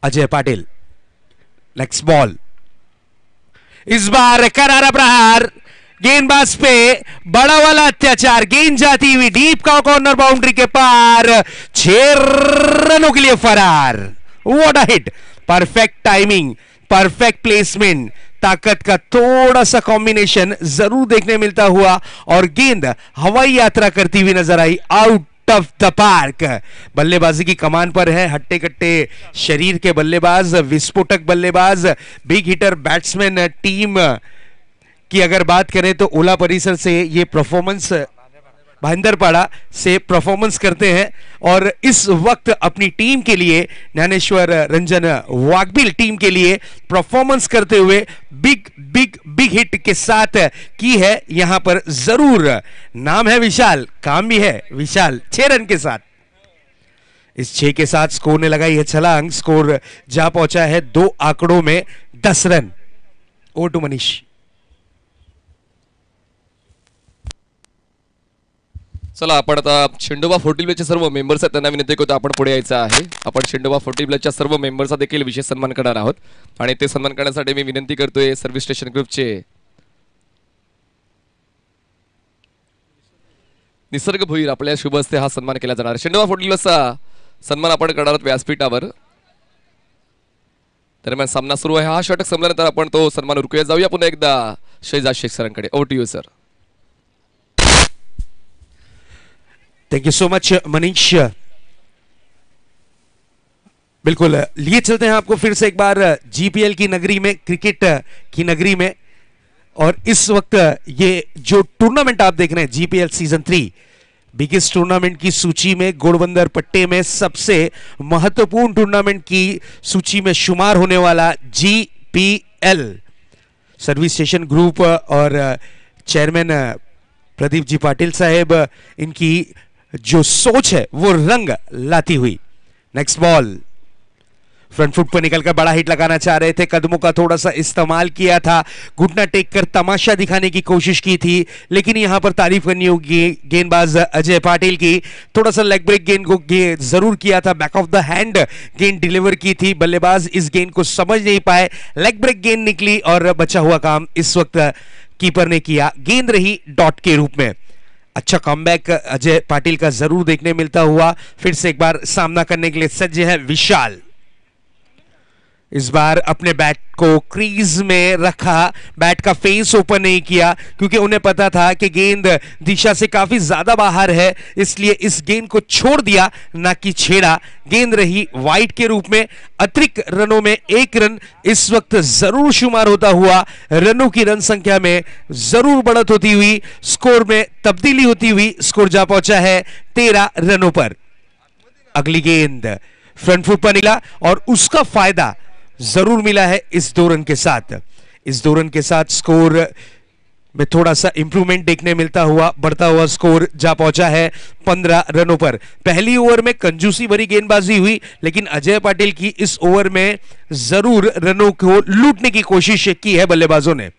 Ajay Patil, next ball. इस बार करारा प्रहार, गेंदबाज पे बड़ा वाला अत्याचार. गेंद जाती हुई डीप का कॉर्नर बाउंड्री के पार. 6 रनों के लिए फरार. What a hit. Perfect timing, perfect placement, ताकत का थोड़ा सा कॉम्बिनेशन जरूर देखने मिलता हुआ, और गेंद हवाई यात्रा करती हुई नजर आई. Out of the park. बल्लेबाजी की कमान पर है हट्टे कट्टे शरीर के बल्लेबाज, विस्फोटक बल्लेबाज, बिग हिटर बैट्समैन टीम की अगर बात करें तो ओला परिसर से ये परफॉर्मेंस, भाईंदरपाड़ा से परफॉर्मेंस करते हैं, और इस वक्त अपनी टीम के लिए, ज्ञानेश्वर रंजन वाकबिल टीम के लिए परफॉर्मेंस करते हुए बिग बिग बिग हिट के साथ की है यहां पर जरूर. नाम है विशाल, काम भी है विशाल. 6 रन के साथ, इस 6 के साथ स्कोर ने लगाई है छलांग. स्कोर जा पहुंचा है 2 आंकड़ों में 10 रन. Over to Manish. चला, आपण आता शेंडोबा 40 सर्व मेंबर्स आहेत त्यांना विनंती करतो आपण पुढे यायचं आहे. आपण शेंडोबा 40 सर्व मेंबर्सचा देखील विशेष सन्मान करणार आहोत, आणि ते सन्मान करण्यासाठी मी विनंती करतोय सर्व्हिस स्टेशन ग्रुपचे निसर्ग भोईर, आपल्या शुभ हस्ते हा सन्मान केला जाणार. शेंडोबा 40चा सन्मान आपण करणार आहोत व्यासपीठावर. दरम्यान सामना सुरू आहे. हा षटक संपल्यानंतर आपण तो सन्मान उरकूया. जाऊया पुन्हा एकदा शहजाद शेख सरांकडे. Over to you sir. Thank you so much Manish. बिल्कुल, लिए चलते हैं आपको फिर से एक बार जीपीएल की नगरी में, क्रिकेट की नगरी में. और इस वक्त ये जो टूर्नामेंट आप देख रहे हैं, जीपीएल सीजन 3, बिगेस्ट टूर्नामेंट की सूची में घोड़बंदर पट्टे में सबसे महत्वपूर्ण टूर्नामेंट की सूची में शुमार होने वाला जीपीएल, सर्विस स्टेशन ग्रुप और चेयरमैन प्रदीप जी पाटिल साहेब, इनकी जो सोच है वो रंग लाती हुई. Next ball. फ्रंट फुट पर निकलकर बड़ा हिट लगाना चाह रहे थे, कदमों का थोड़ा सा इस्तेमाल किया था, घुटना टेक कर तमाशा दिखाने की कोशिश की थी, लेकिन यहां पर तारीफ करनी होगी गेंदबाज अजय पाटिल की. थोड़ा सा लेग ब्रेक गेंद को जरूर किया था, बैक ऑफ द हैंड गेंद डिलीवर की थी. बल्लेबाज इस गेंद को समझ नहीं पाए, लेग ब्रेक गेंद निकली और बचा हुआ काम इस वक्त कीपर ने किया. गेंद रही डॉट के रूप में. अच्छा कमबैक अजय पाटिल का जरूर देखने मिलता हुआ. फिर से एक बार सामना करने के लिए सज्ज है विशाल. इस बार अपने बैट को क्रीज में रखा, बैट का फेस ओपन नहीं किया, क्योंकि उन्हें पता था कि गेंद दिशा से काफी ज्यादा बाहर है, इसलिए इस गेंद को छोड़ दिया, ना कि छेड़ा. गेंद रही वाइड के रूप में. अतिरिक्त रनों में 1 रन इस वक्त जरूर शुमार होता हुआ. रनों की रन संख्या में जरूर बढ़त होती हुई, स्कोर में तब्दीली होती हुई. स्कोर जा पहुंचा है 13 रनों पर. अगली गेंद फ्रंट फुट पर निकला और उसका फायदा जरूर मिला है इस 2 रन के साथ. इस 2 रन के साथ स्कोर में थोड़ा सा इंप्रूवमेंट देखने मिलता हुआ, बढ़ता हुआ स्कोर जा पहुंचा है 15 रनों पर. पहली ओवर में कंजूसी भरी गेंदबाजी हुई, लेकिन अजय पाटिल की इस ओवर में जरूर रनों को लूटने की कोशिश की है बल्लेबाजों ने.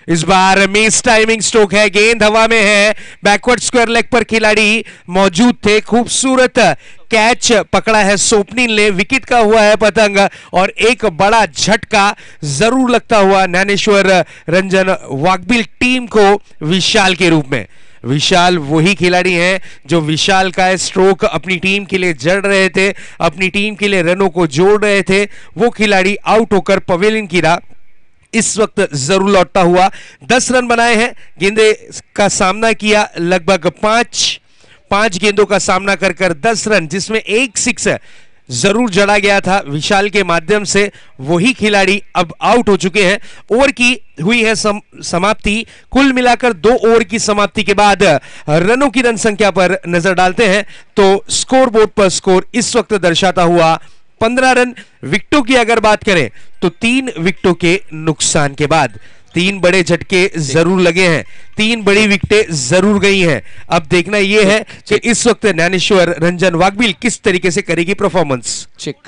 इस बार मिस टाइमिंग स्ट्रोक है, गेंद हवा में है, बैकवर्ड स्क्वायर लेग पर खिलाड़ी मौजूद थे. खूबसूरत कैच पकड़ा है स्वप्निल ने, विकेट का हुआ है पतंग और एक बड़ा झटका जरूर लगता हुआ ज्ञानेश्वर रंजन वाघबिल टीम को विशाल के रूप में। विशाल वही खिलाड़ी हैं जो विशाल का स्ट्रोक अपनी टीम के लिए जड़ रहे थे, अपनी टीम के लिए रनों को जोड़ रहे थे। वो खिलाड़ी आउट होकर पवेलियन की राह इस वक्त जरूर लौटता हुआ। 10 रन बनाए हैं, गेंदे का सामना किया लगभग पांच गेंदों का सामना कर 10 रन, जिसमें एक 6 जरूर जड़ा गया था विशाल के माध्यम से। वही खिलाड़ी अब आउट हो चुके हैं। ओवर की हुई है समाप्ति। कुल मिलाकर 2 ओवर की समाप्ति के बाद रनों की रन संख्या पर नजर डालते हैं तो स्कोर बोर्ड पर स्कोर इस वक्त दर्शाता हुआ 15 रन। विकेटों की अगर बात करें तो 3 विकेटों के नुकसान के बाद 3 बड़े झटके जरूर लगे हैं, 3 बड़ी विकेटें जरूर गई हैं। अब देखना यह है कि इस वक्त ज्ञानेश्वर रंजन वाघबिल किस तरीके से करेगी परफॉर्मन्स। चेक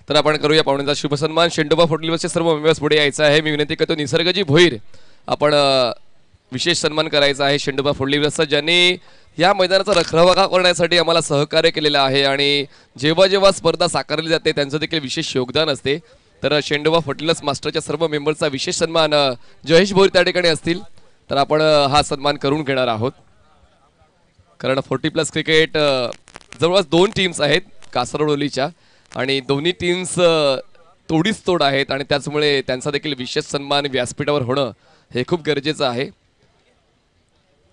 तर आपण करूया पाहुण्यांचा शुभ सन्मान। शेंडोबा फोर्टलिव्हरचे सर्व मेंबर्स पुढे यायचं आहे। मी विनंती करतो निसर्गजी भोईर आपण विशेष सन्मान करायचा आहे शेंडोबा फोर्टलिव्हरचा, ज्यांनी या मैदानाचा रखरखाव करण्यासाठी आम्हाला सहकार्य केलेलं आहे आणि जेव्हा जेव्हा स्पर्धा साकारली जाते त्यांचं देखील विशेष योगदान असते। तर शेंडोबा फर्टिलायझर्स मास्टरच्या सर्व मेंबर्सचा विशेष सन्मान जयेश भोईर त्या ठिकाणी असतील तर आपण हा सन्मान करून घेणार आहोत। कारण 40+ क्रिकेट जवळपास 2 टीम्स आहेत कासरवडोलीच्या आणि दोन्ही टीम्स तोडीस तोड आहेत आणि त्याचमुळे त्यांचा देखील विशेष सन्मान व्यासपीठावर होणं हे खूप गरजेचं आहे।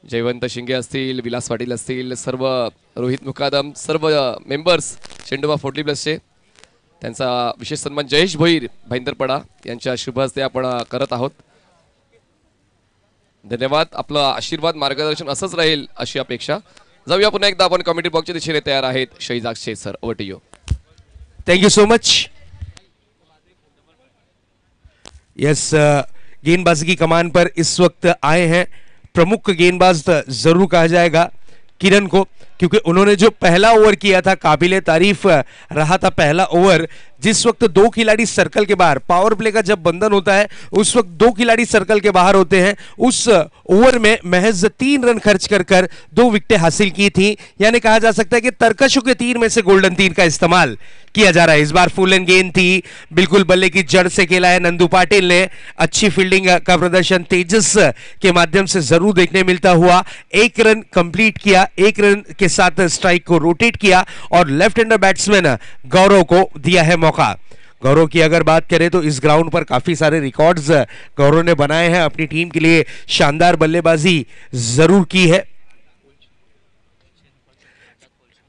जयवंत शिंगे असतील, विलास पाटील असतील, सर्व रोहित मुकादम, सर्व मेंबर्स शेंडोबा फोर्टलिव्हर्सचे त्यांचा विशेष सन्मान जयेश भोईर भाईंदरपडा यांच्या शुभ हस्ते आपण करत आहोत। धन्यवाद। आपलं आशीर्वाद मार्गदर्शन असंच राहील अशी अपेक्षा। जाऊया पुन्हा एकदा आपण कमेंट्री बॉक्सच्या दिशेने तयार आहेत। Shahid Akshay sir, over to you. Thank you so much. Yes, गेंदबाजी की कमान पर इस वक्त आए हैं प्रमुख गेंदबाज जरूर कहा जाएगा किरण को, क्योंकि उन्होंने जो पहला ओवर किया था काबिले तारीफ रहा था। पहला ओवर जिस वक्त 2 खिलाड़ी सर्कल के बाहर, पावर प्ले का जब बंधन होता है उस वक्त 2 खिलाड़ी सर्कल के बाहर होते हैं, उस ओवर में महज 3 रन खर्च कर 2 विकेटें हासिल की थी। यानी कहा जा सकता है कि तरकशों के 3 में से गोल्डन 3 का इस्तेमाल किया जा रहा है। इस बार फुल एंड गेंद थी, बिल्कुल बल्ले की जड़ से खेला है नंदू पाटिल ने। अच्छी फील्डिंग का प्रदर्शन तेजस के माध्यम से जरूर देखने मिलता हुआ। 1 रन कंप्लीट किया, 1 रन के साथ स्ट्राइक को रोटेट किया और लेफ्ट हैंडर बैट्समैन गौरव को दिया है मौका। गौरव की अगर बात करें तो इस ग्राउंड पर काफी सारे रिकॉर्ड्स गौरव ने बनाए हैं, अपनी टीम के लिए शानदार बल्लेबाजी जरूर की है।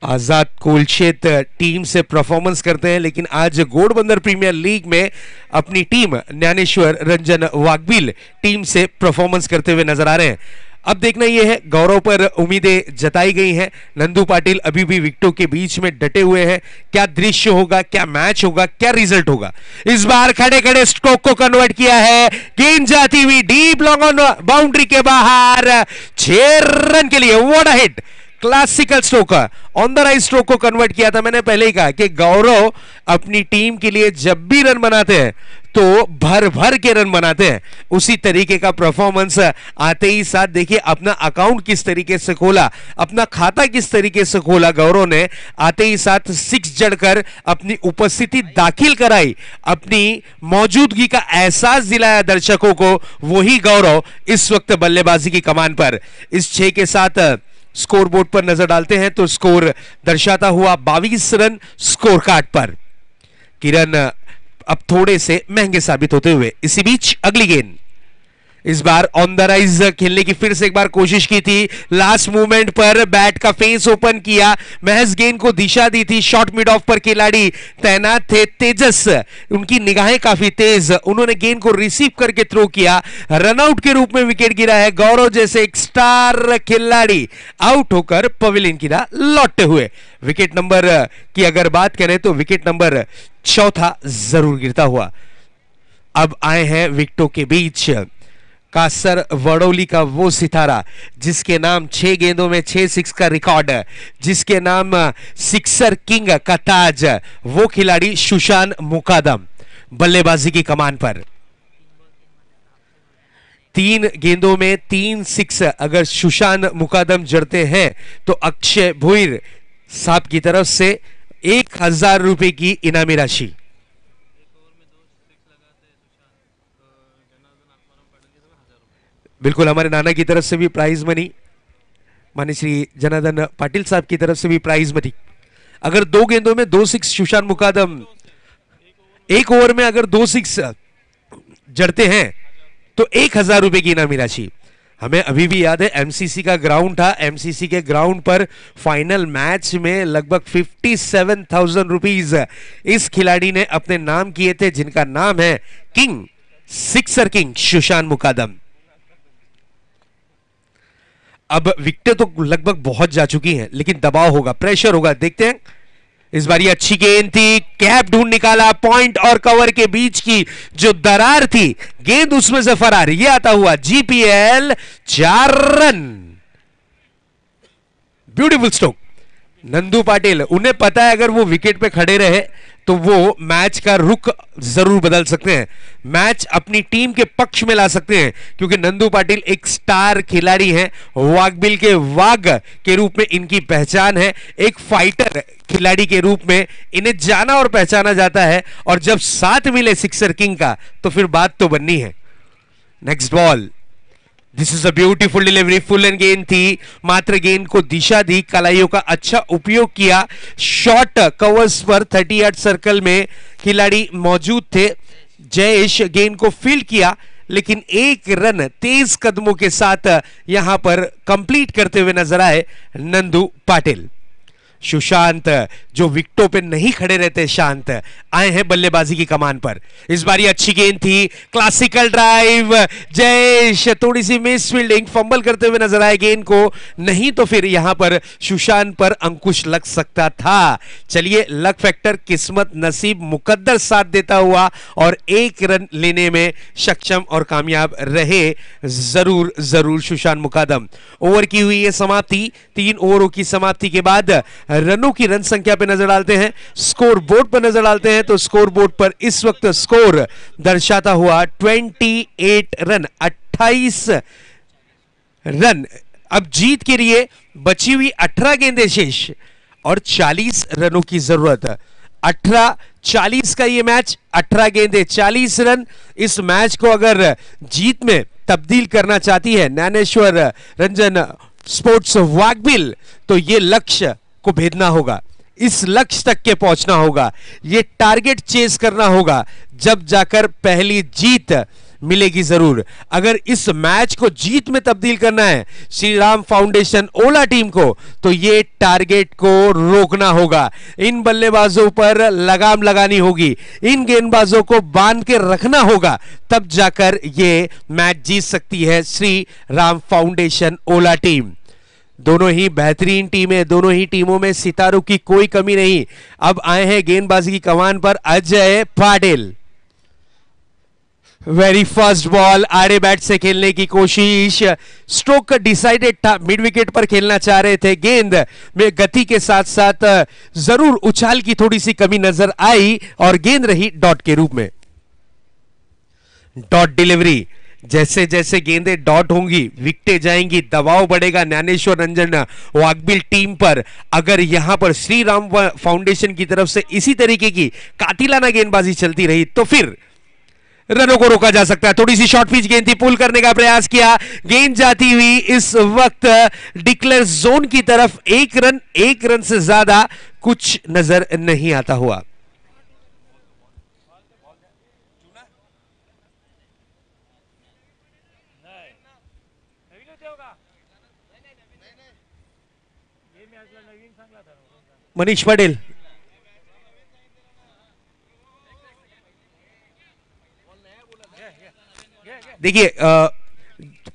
आजाद कोलशेत टीम से परफॉर्मेंस करते हैं, लेकिन आज घोड़बंदर प्रीमियर लीग में अपनी टीम ज्ञानेश्वर रंजन वाघबिल टीम से परफॉर्मेंस करते हुए नजर आ रहे हैं। अब देखना यह है, गौरव पर उम्मीदें जताई गई हैं। नंदू पाटिल अभी भी विकेटों के बीच में डटे हुए हैं। क्या दृश्य होगा, क्या मैच होगा, क्या रिजल्ट होगा। इस बार खड़े खड़े स्ट्रोक को कन्वर्ट किया है, गेंद जाती हुई डीप लॉन्ग ऑन बाउंड्री के बाहर 6 रन के लिए। What a hit, classical stroke, on the right stroke को कन्वर्ट किया था। मैंने पहले ही कहा कि गौरव अपनी टीम के लिए जब भी रन बनाते हैं तो भर भर के रन बनाते हैं। उसी तरीके का परफॉर्मेंस आते ही साथ देखिए अपना अकाउंट किस तरीके से खोला, अपना खाता किस तरीके से खोला गौरव ने। आते ही साथ 6 जड़कर अपनी उपस्थिति दाखिल कराई, अपनी मौजूदगी का एहसास दिलाया दर्शकों को। वही गौरव इस वक्त बल्लेबाजी की कमान पर। इस 6 के साथ स्कोर बोर्ड पर नजर डालते हैं तो स्कोर दर्शाता हुआ 22 रन स्कोर कार्ड पर। किरण अब थोड़े से महंगे साबित होते हुए। इसी बीच अगली गेंद, इस बार ऑन द राइज खेलने की फिर से एक बार कोशिश की थी। लास्ट मूवमेंट पर बैट का फेस ओपन किया, महज गेंद को दिशा दी थी। शॉर्ट मिड ऑफ पर खिलाड़ी तैनात थे तेजस, उनकी निगाहें काफी तेज, उन्होंने गेंद को रिसीव करके थ्रो किया। रनआउट के रूप में विकेट गिरा है। गौरव जैसे एक स्टार खिलाड़ी आउट होकर पवेलियन की राह लौटते हुए। विकेट नंबर की अगर बात करें तो विकेट नंबर 4 जरूर गिरता हुआ। अब आए हैं विकेटों के बीच कासर वडोली का वो सितारा जिसके नाम 6 गेंदों में 6 6 का रिकॉर्ड, जिसके नाम सिक्सर किंग का ताज, वो खिलाड़ी सुशान मुकादम बल्लेबाजी की कमान पर। 3 गेंदों में 3 6 अगर सुशान मुकादम जड़ते हैं तो अक्षय भोईर साहब की तरफ से 1000 रुपए की इनामी राशि। बिल्कुल, हमारे नाना की तरफ से भी प्राइज मनी, माननीय श्री जनार्दन पाटिल साहब की तरफ से भी प्राइज मनी। अगर 2 गेंदों में 2 6 सुशांत मुकादम, 1 ओवर में अगर 2 6 जड़ते हैं तो 1000 रुपए की इनामी राशि। हमें अभी भी याद है एमसीसी का ग्राउंड था, एमसीसी के ग्राउंड पर फाइनल मैच में लगभग 57,000 रुपीज इस खिलाड़ी ने अपने नाम किए थे, जिनका नाम है किंग, सिक्सर किंग सुशांत मुकादम। अब विकेटें तो लगभग बहुत जा चुकी हैं, लेकिन दबाव होगा, प्रेशर होगा, देखते हैं। इस बार ये अच्छी गेंद थी, कैप ढूंढ निकाला, पॉइंट और कवर के बीच की जो दरार थी, गेंद उसमें से फरार, ये आता हुआ GPL 4 run. Beautiful stroke. Nandu Patil, उन्हें पता है अगर वो विकेट पे खड़े रहे तो वो मैच का रुख जरूर बदल सकते हैं, मैच अपनी टीम के पक्ष में ला सकते हैं, क्योंकि नंदू पाटिल एक स्टार खिलाड़ी हैं, वाघबिल के वाघ के रूप में इनकी पहचान है, एक फाइटर खिलाड़ी के रूप में इन्हें जाना और पहचाना जाता है, और जब साथ मिले सिक्सर किंग का तो फिर बात तो बननी है। Next ball, this is a beautiful delivery, full end गेंद थी, मात्र गेंद को दिशा दी, कलाइयों का अच्छा उपयोग किया, शॉर्ट कवर्स पर 30 यार्ड सर्कल में खिलाड़ी मौजूद थे, जयेश गेंद को फील्ड किया, लेकिन 1 रन तेज कदमों के साथ यहां पर कंप्लीट करते हुए नजर आए नंदू पाटिल। सुशांत जो विकेटों पे नहीं खड़े रहते, शांत आए हैं बल्लेबाजी की कमान पर। इस बार ये अच्छी गेंद थी, क्लासिकल ड्राइव, जयेश थोड़ी सी मिस फील्डिंग, फंबल करते हुए नजर आए गेंद को, नहीं तो फिर यहां पर सुशांत पर अंकुश लग सकता था। चलिए, लक फैक्टर, किस्मत, नसीब, मुकद्दर साथ देता हुआ और 1 रन लेने में सक्षम और कामयाब रहे जरूर जरूर सुशांत मुकादम। ओवर की हुई है समाप्ति, 3 ओवरों की समाप्ति के बाद रनों की रन संख्या पे नजर डालते हैं, स्कोर बोर्ड पर नजर डालते हैं, तो स्कोर बोर्ड पर इस वक्त स्कोर दर्शाता हुआ 28 रन, 28 रन। अब जीत के लिए बची हुई 18 गेंदें शेष और 40 रनों की जरूरत। 18-40 का ये मैच, 18 गेंदें 40 रन। इस मैच को अगर जीत में तब्दील करना चाहती है ज्ञानेश्वर रंजन स्पोर्ट्स वाघबिल, तो ये लक्ष्य को भेदना होगा, इस लक्ष्य तक के पहुंचना होगा, ये टारगेट चेस करना होगा, जब जाकर पहली जीत मिलेगी जरूर। अगर इस मैच को जीत में तब्दील करना है श्री राम फाउंडेशन ओला टीम को, तो ये टारगेट को रोकना होगा, इन बल्लेबाजों पर लगाम लगानी होगी, इन गेंदबाजों को बांध के रखना होगा, तब जाकर ये मैच जीत सकती है श्री राम फाउंडेशन ओला टीम। दोनों ही बेहतरीन टीमें, दोनों ही टीमों में सितारों की कोई कमी नहीं। अब आए हैं गेंदबाजी की कमान पर Ajay Patil. Very first ball, आड़े बैट से खेलने की कोशिश, स्ट्रोक डिसाइडेड था, मिड विकेट पर खेलना चाह रहे थे, गेंद में गति के साथ साथ जरूर उछाल की थोड़ी सी कमी नजर आई और गेंद रही डॉट के रूप में। डॉट डिलीवरी, जैसे जैसे गेंदें डॉट होंगी, विकेटें जाएंगी, दबाव बढ़ेगा ज्ञानेश्वर रंजन वाघबिल टीम पर। अगर यहां पर श्री राम फाउंडेशन की तरफ से इसी तरीके की कातिलाना गेंदबाजी चलती रही तो फिर रनों को रोका जा सकता है। थोड़ी सी शॉर्ट पिच गेंद थी, पुल करने का प्रयास किया, गेंद जाती हुई इस वक्त डिक्लेयर जोन की तरफ। 1 रन से ज्यादा कुछ नजर नहीं आता हुआ। मनीष पटेल, देखिए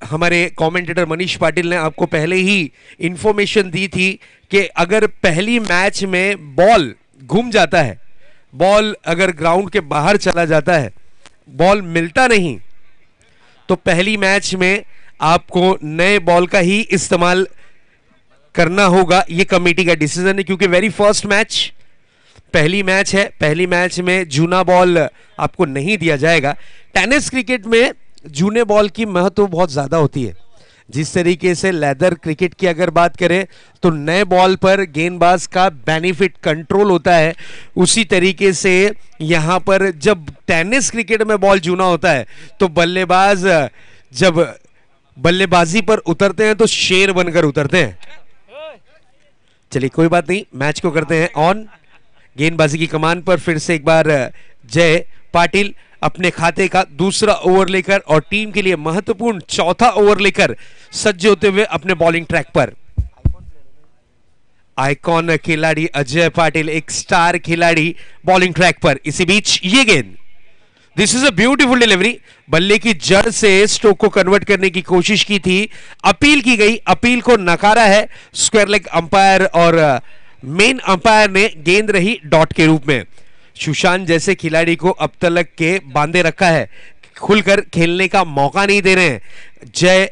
हमारे कमेंटेटर मनीष पाटिल ने आपको पहले ही इंफॉर्मेशन दी थी कि अगर पहली मैच में बॉल घूम जाता है, बॉल अगर ग्राउंड के बाहर चला जाता है, बॉल मिलता नहीं, तो पहली मैच में आपको नए बॉल का ही इस्तेमाल करना होगा। ये कमेटी का डिसीजन है, क्योंकि वेरी फर्स्ट मैच, पहली मैच है, पहली मैच में जूना बॉल आपको नहीं दिया जाएगा। टेनिस क्रिकेट में जूने बॉल की महत्व बहुत ज्यादा होती है, जिस तरीके से लेदर क्रिकेट की अगर बात करें तो नए बॉल पर गेंदबाज का बेनिफिट कंट्रोल होता है, उसी तरीके से यहां पर जब टेनिस क्रिकेट में बॉल जूना होता है तो बल्लेबाज जब बल्लेबाजी पर उतरते हैं तो शेर बनकर उतरते हैं। चलिए कोई बात नहीं, मैच को करते हैं ऑन। गेंदबाजी की कमान पर फिर से एक बार जय पाटिल अपने खाते का दूसरा ओवर लेकर और टीम के लिए महत्वपूर्ण चौथा ओवर लेकर सज्ज होते हुए अपने बॉलिंग ट्रैक पर। आइकॉन खिलाड़ी अजय पाटिल, एक स्टार खिलाड़ी बॉलिंग ट्रैक पर। इसी बीच ये गेंद, this is a beautiful delivery, बल्ले की जड़ से स्ट्रोक को कन्वर्ट करने की कोशिश की थी, अपील की गई, अपील को नकारा है स्क्वायर लेग अंपायर और मेन अंपायर ने गेंद रही डॉट के रूप में। सुशांत जैसे खिलाड़ी को अब तक के बांधे रखा है, खुलकर खेलने का मौका नहीं दे रहे हैं। जय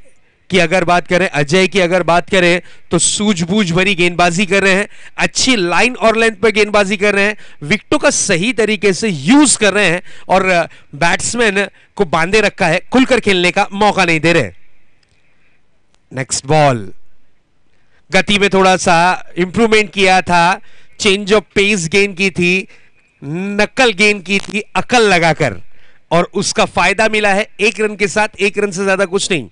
की अगर बात करें, अजय की अगर बात करें तो सूझबूझ भरी गेंदबाजी कर रहे हैं, अच्छी लाइन और लेंथ पर गेंदबाजी कर रहे हैं, विकेटों का सही तरीके से यूज कर रहे हैं और बैट्समैन को बांधे रखा है, खुलकर खेलने का मौका नहीं दे रहे। नेक्स्ट बॉल, गति में थोड़ा सा इंप्रूवमेंट किया था, चेंज ऑफ पेस गेंद की थी, नकल गेंद की थी अकल लगाकर, और उसका फायदा मिला है 1 रन के साथ, 1 रन से ज्यादा कुछ नहीं।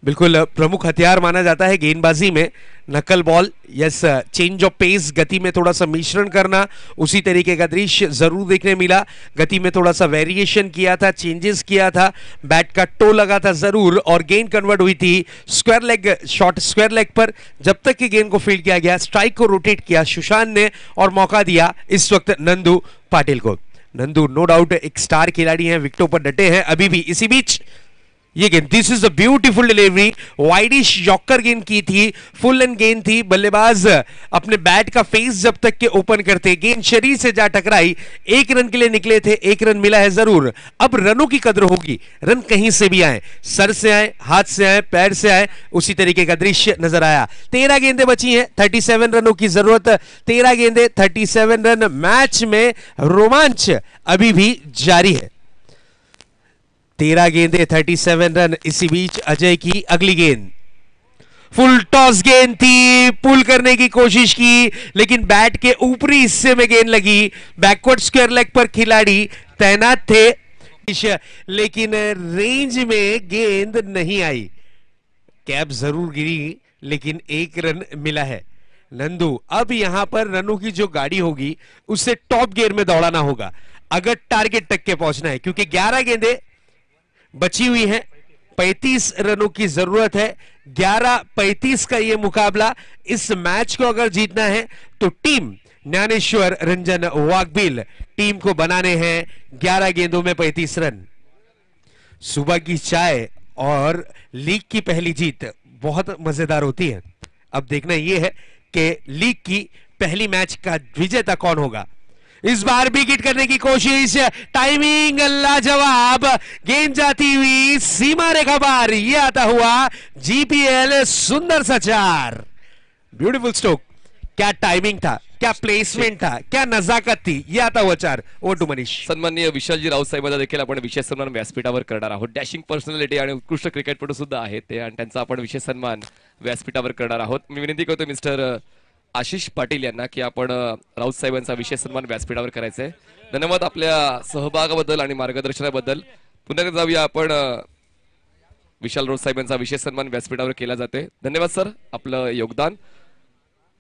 बिल्कुल प्रमुख हथियार माना जाता है गेंदबाजी में नकल बॉल, यस, चेंज ऑफ पेस, गति में थोड़ा सा मिश्रण करना, उसी तरीके का दृश्य जरूर देखने मिला। गति में थोड़ा सा वेरिएशन किया था, चेंजेस किया था, बैट का टो लगा था जरूर और गेंद कन्वर्ट हुई थी square leg shot, square leg पर। जब तक कि गेंद को फील्ड किया गया, स्ट्राइक को रोटेट किया सुशांत ने और मौका दिया इस वक्त नंदू पाटिल को। नंदू नो डाउट एक स्टार खिलाड़ी हैं, विकेटों पर डटे हैं अभी भी। इसी बीच ये गेंद, this is a beautiful delivery, wideish yorker गेंद की थी, फुल एंड गेंद थी, बल्लेबाज अपने बैट का फेस जब तक के ओपन करते गेंद शरीर से जा टकराई, 1 रन के लिए निकले थे, 1 रन मिला है जरूर। अब रनों की कदर होगी, रन कहीं से भी आए, सर से आए, हाथ से आए, पैर से आए, उसी तरीके का दृश्य नजर आया। 13 गेंदें बची हैं, 37 रनों की जरूरत, 13 गेंदें 37 रन, मैच में रोमांच अभी भी जारी है। 13 गेंदें 37 रन। इसी बीच अजय की अगली गेंद, फुल टॉस गेंद थी, पुल करने की कोशिश की लेकिन बैट के ऊपरी हिस्से में गेंद लगी, बैकवर्ड स्क्वायर लेग पर खिलाड़ी तैनात थे लेकिन रेंज में गेंद नहीं आई, कैप जरूर गिरी लेकिन 1 रन मिला है। नंदू अब यहां पर रनों की जो गाड़ी होगी उससे टॉप गियर में दौड़ाना होगा अगर टारगेट तक के पहुंचना है, क्योंकि 11 गेंदें बची हुई है, 35 रनों की जरूरत है। 11-35 का यह मुकाबला, इस मैच को अगर जीतना है तो टीम ज्ञानेश्वर रंजन वाघबिल टीम को बनाने हैं 11 गेंदों में 35 रन। सुबह की चाय और लीग की पहली जीत बहुत मजेदार होती है। अब देखना यह है कि लीग की पहली मैच का विजेता कौन होगा। इस बार भी हिट करने की कोशिश, टाइमिंग लाजवाब, गेंद जाती हुई सीमा रेखा पार, ये आता हुआ जीपीएल सुंदर सा 4। ब्यूटीफुल स्ट्रोक, क्या टाइमिंग था, क्या प्लेसमेंट था, क्या नजाकत थी, ये आता हुआ 4। Over to Manish. सन्माननीय विशालजी राऊत साहेबांना देखील आपण विशेष सन्मान व्यासपीठावर करणार आहोत। डॅशिंग पर्सनॅलिटी आणि उत्कृष्ट क्रिकेटपटू सुद्धा आहेत ते, आणि त्यांचा आपण विशेष सन्मान व्यासपीठावर करणार आहोत। मी विनंती करतो मिस्टर आशिष पाटील यांना की आपण राऊत साहेबांचा विशेष सन्मान व्यासपीठावर करायचा आहे। धन्यवाद आपल्या सहभागाबद्दल आणि मार्गदर्शनाबद्दल। पुन्हा एकदा जाऊया आपण विशाल राऊत साहेबांचा विशेष सन्मान व्यासपीठावर केला जाते। धन्यवाद सर, आपलं योगदान।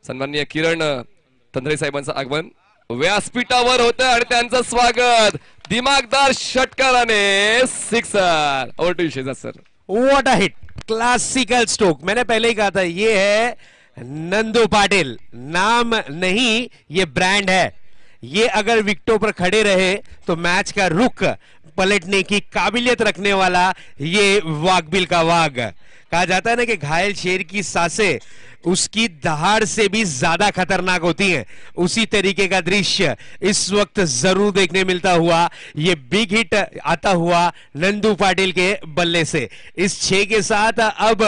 सन्माननीय किरण तंत्रे साहेबांचं आगमन व्यासपीठावर होतं आणि त्यांचं स्वागत दिमागदार षटकाराने 6। ओवर टू शेजा sir. What a hit, classical stroke. मैंने पहले ही कहा था ये है नंदू पाटिल, नाम नहीं ये ब्रांड है। ये अगर विकेटों पर खड़े रहे तो मैच का रुख पलटने की काबिलियत रखने वाला ये वाघबिल का वाघ। कहा जाता है ना कि घायल शेर की सांसें उसकी दहाड़ से भी ज्यादा खतरनाक होती हैं, उसी तरीके का दृश्य इस वक्त जरूर देखने मिलता हुआ। ये बिग हिट आता हुआ नंदू पाटिल के बल्ले से। इस 6 के साथ अब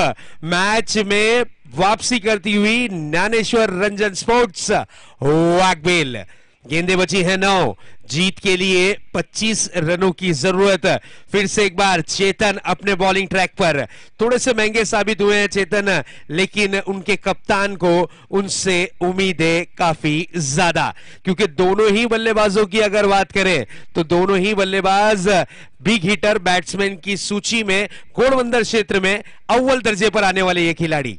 मैच में वापसी करती हुई ज्ञानेश्वर रंजन स्पोर्ट्स वाघबिल। गेंदे बची है 9, जीत के लिए 25 रनों की जरूरत। फिर से एक बार चेतन अपने बॉलिंग ट्रैक पर। थोड़े से महंगे साबित हुए हैं चेतन, लेकिन उनके कप्तान को उनसे उम्मीदें काफी ज्यादा, क्योंकि दोनों ही बल्लेबाजों की अगर बात करें तो दोनों ही बल्लेबाज बिग हिटर बैट्समैन की सूची में घोड़बंदर क्षेत्र में अव्वल दर्जे पर आने वाले ये खिलाड़ी।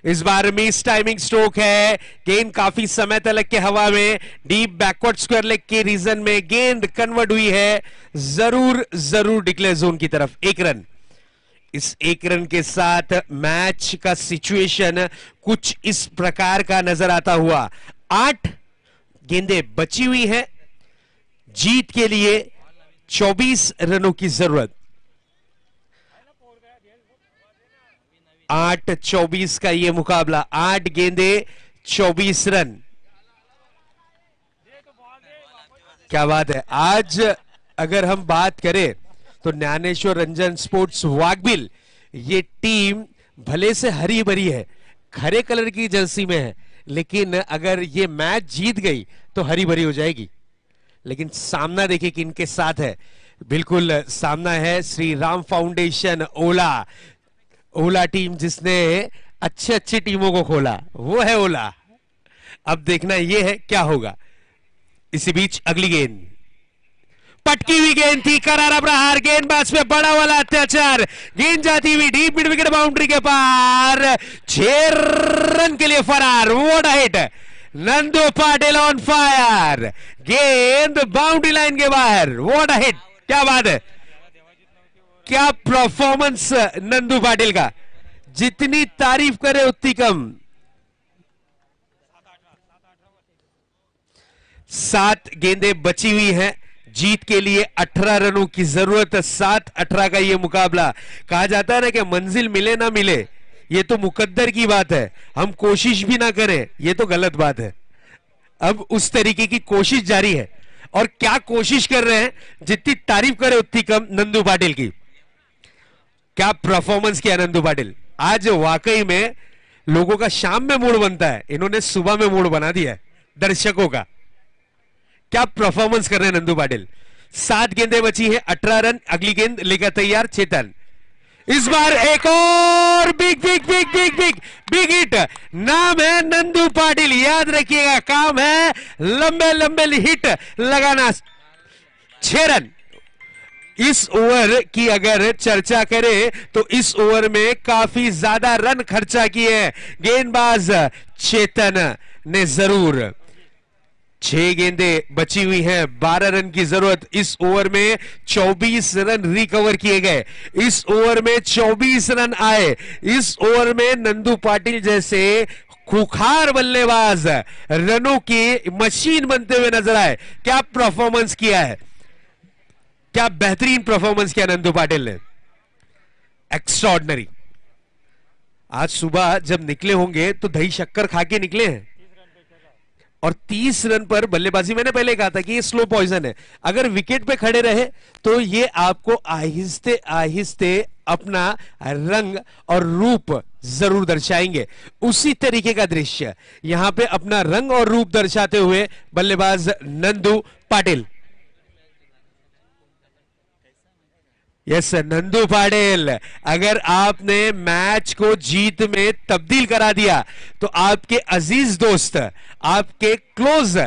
इस बार मिस टाइमिंग स्ट्रोक है, गेंद काफी समय तक के हवा में डीप बैकवर्ड स्क्वायर लेग के रीजन में गेंद कन्वर्ट हुई है जरूर डिक्लेयर जोन की तरफ। 1 रन। इस 1 रन के साथ मैच का सिचुएशन कुछ इस प्रकार का नजर आता हुआ। 8 गेंदें बची हुई हैं, जीत के लिए 24 रनों की जरूरत। 8-24 का ये मुकाबला, 8 गेंदे 24 रन। क्या बात है। आज अगर हम बात करें तो ज्ञानेश्वर रंजन स्पोर्ट्स वाघबिल, ये टीम भले से हरी भरी है, हरे कलर की जर्सी में है, लेकिन अगर ये मैच जीत गई तो हरी भरी हो जाएगी। लेकिन सामना देखिए कि इनके साथ है, बिल्कुल सामना है श्री राम फाउंडेशन ओला टीम, जिसने अच्छी टीमों को खोला, वो है ओला। अब देखना ये है क्या होगा। इसी बीच अगली गेंद, पटकी हुई गेंद थी, करारा प्रहार, गेंदबाज पे बड़ा वाला अत्याचार, गेंद जाती हुई डीप मिड विकेट बाउंड्री के पार, 6 रन के लिए फरार। What a hit, Nandu Patil on fire, गेंद बाउंड्री लाइन के बाहर। व्हाट अ हिट, क्या बात है, क्या परफॉर्मेंस नंदू पाटिल का, जितनी तारीफ करे उतनी कम। 7 गेंदें बची हुई हैं, जीत के लिए 18 रनों की जरूरत। 7-18 का यह मुकाबला। कहा जाता है ना कि मंजिल मिले ना मिले, यह तो मुकद्दर की बात है, हम कोशिश भी ना करें यह तो गलत बात है। अब उस तरीके की कोशिश जारी है, और क्या कोशिश कर रहे हैं, जितनी तारीफ करे उतनी कम नंदू पाटिल की। क्या परफॉर्मेंस किया नंदू पाटिल। आज वाकई में लोगों का शाम में मूड बनता है, इन्होंने सुबह में मूड बना दिया है दर्शकों का। क्या परफॉर्मेंस कर रहे हैं नंदू पाटिल। 7 गेंदें बची हैं, 18 रन। अगली गेंद लेकर तैयार चेतन। इस बार एक और बिग हिट। नाम है नंदू पाटिल, याद रखिएगा, काम है लंबे लंबे हिट लगाना। 6 रन। इस ओवर की अगर चर्चा करें तो इस ओवर में काफी ज्यादा रन खर्चा किए हैं गेंदबाज चेतन ने जरूर। 6 गेंदें बची हुई हैं, 12 रन की जरूरत। इस ओवर में 24 रन रिकवर किए गए, इस ओवर में 24 रन आए। इस ओवर में नंदू पाटिल जैसे खूंखार बल्लेबाज रनों की मशीन बनते हुए नजर आए। क्या परफॉर्मेंस किया है, क्या बेहतरीन परफॉर्मेंस किया नंदू पाटिल ने, एक्स्ट्राऑर्डिनरी। आज सुबह जब निकले होंगे तो दही शक्कर खा के निकले हैं, और 30 रन पर बल्लेबाजी, मैंने पहले कहा था कि ये स्लो पॉइजन है। अगर विकेट पे खड़े रहे तो ये आपको आहिस्ते आहिस्ते अपना रंग और रूप जरूर दर्शाएंगे। उसी तरीके का दृश्य यहां पे अपना रंग और रूप दर्शाते हुए बल्लेबाज नंदू पाटिल। यस, नंदू पाटिल, अगर आपने मैच को जीत में तब्दील करा दिया तो आपके अजीज दोस्त, आपके close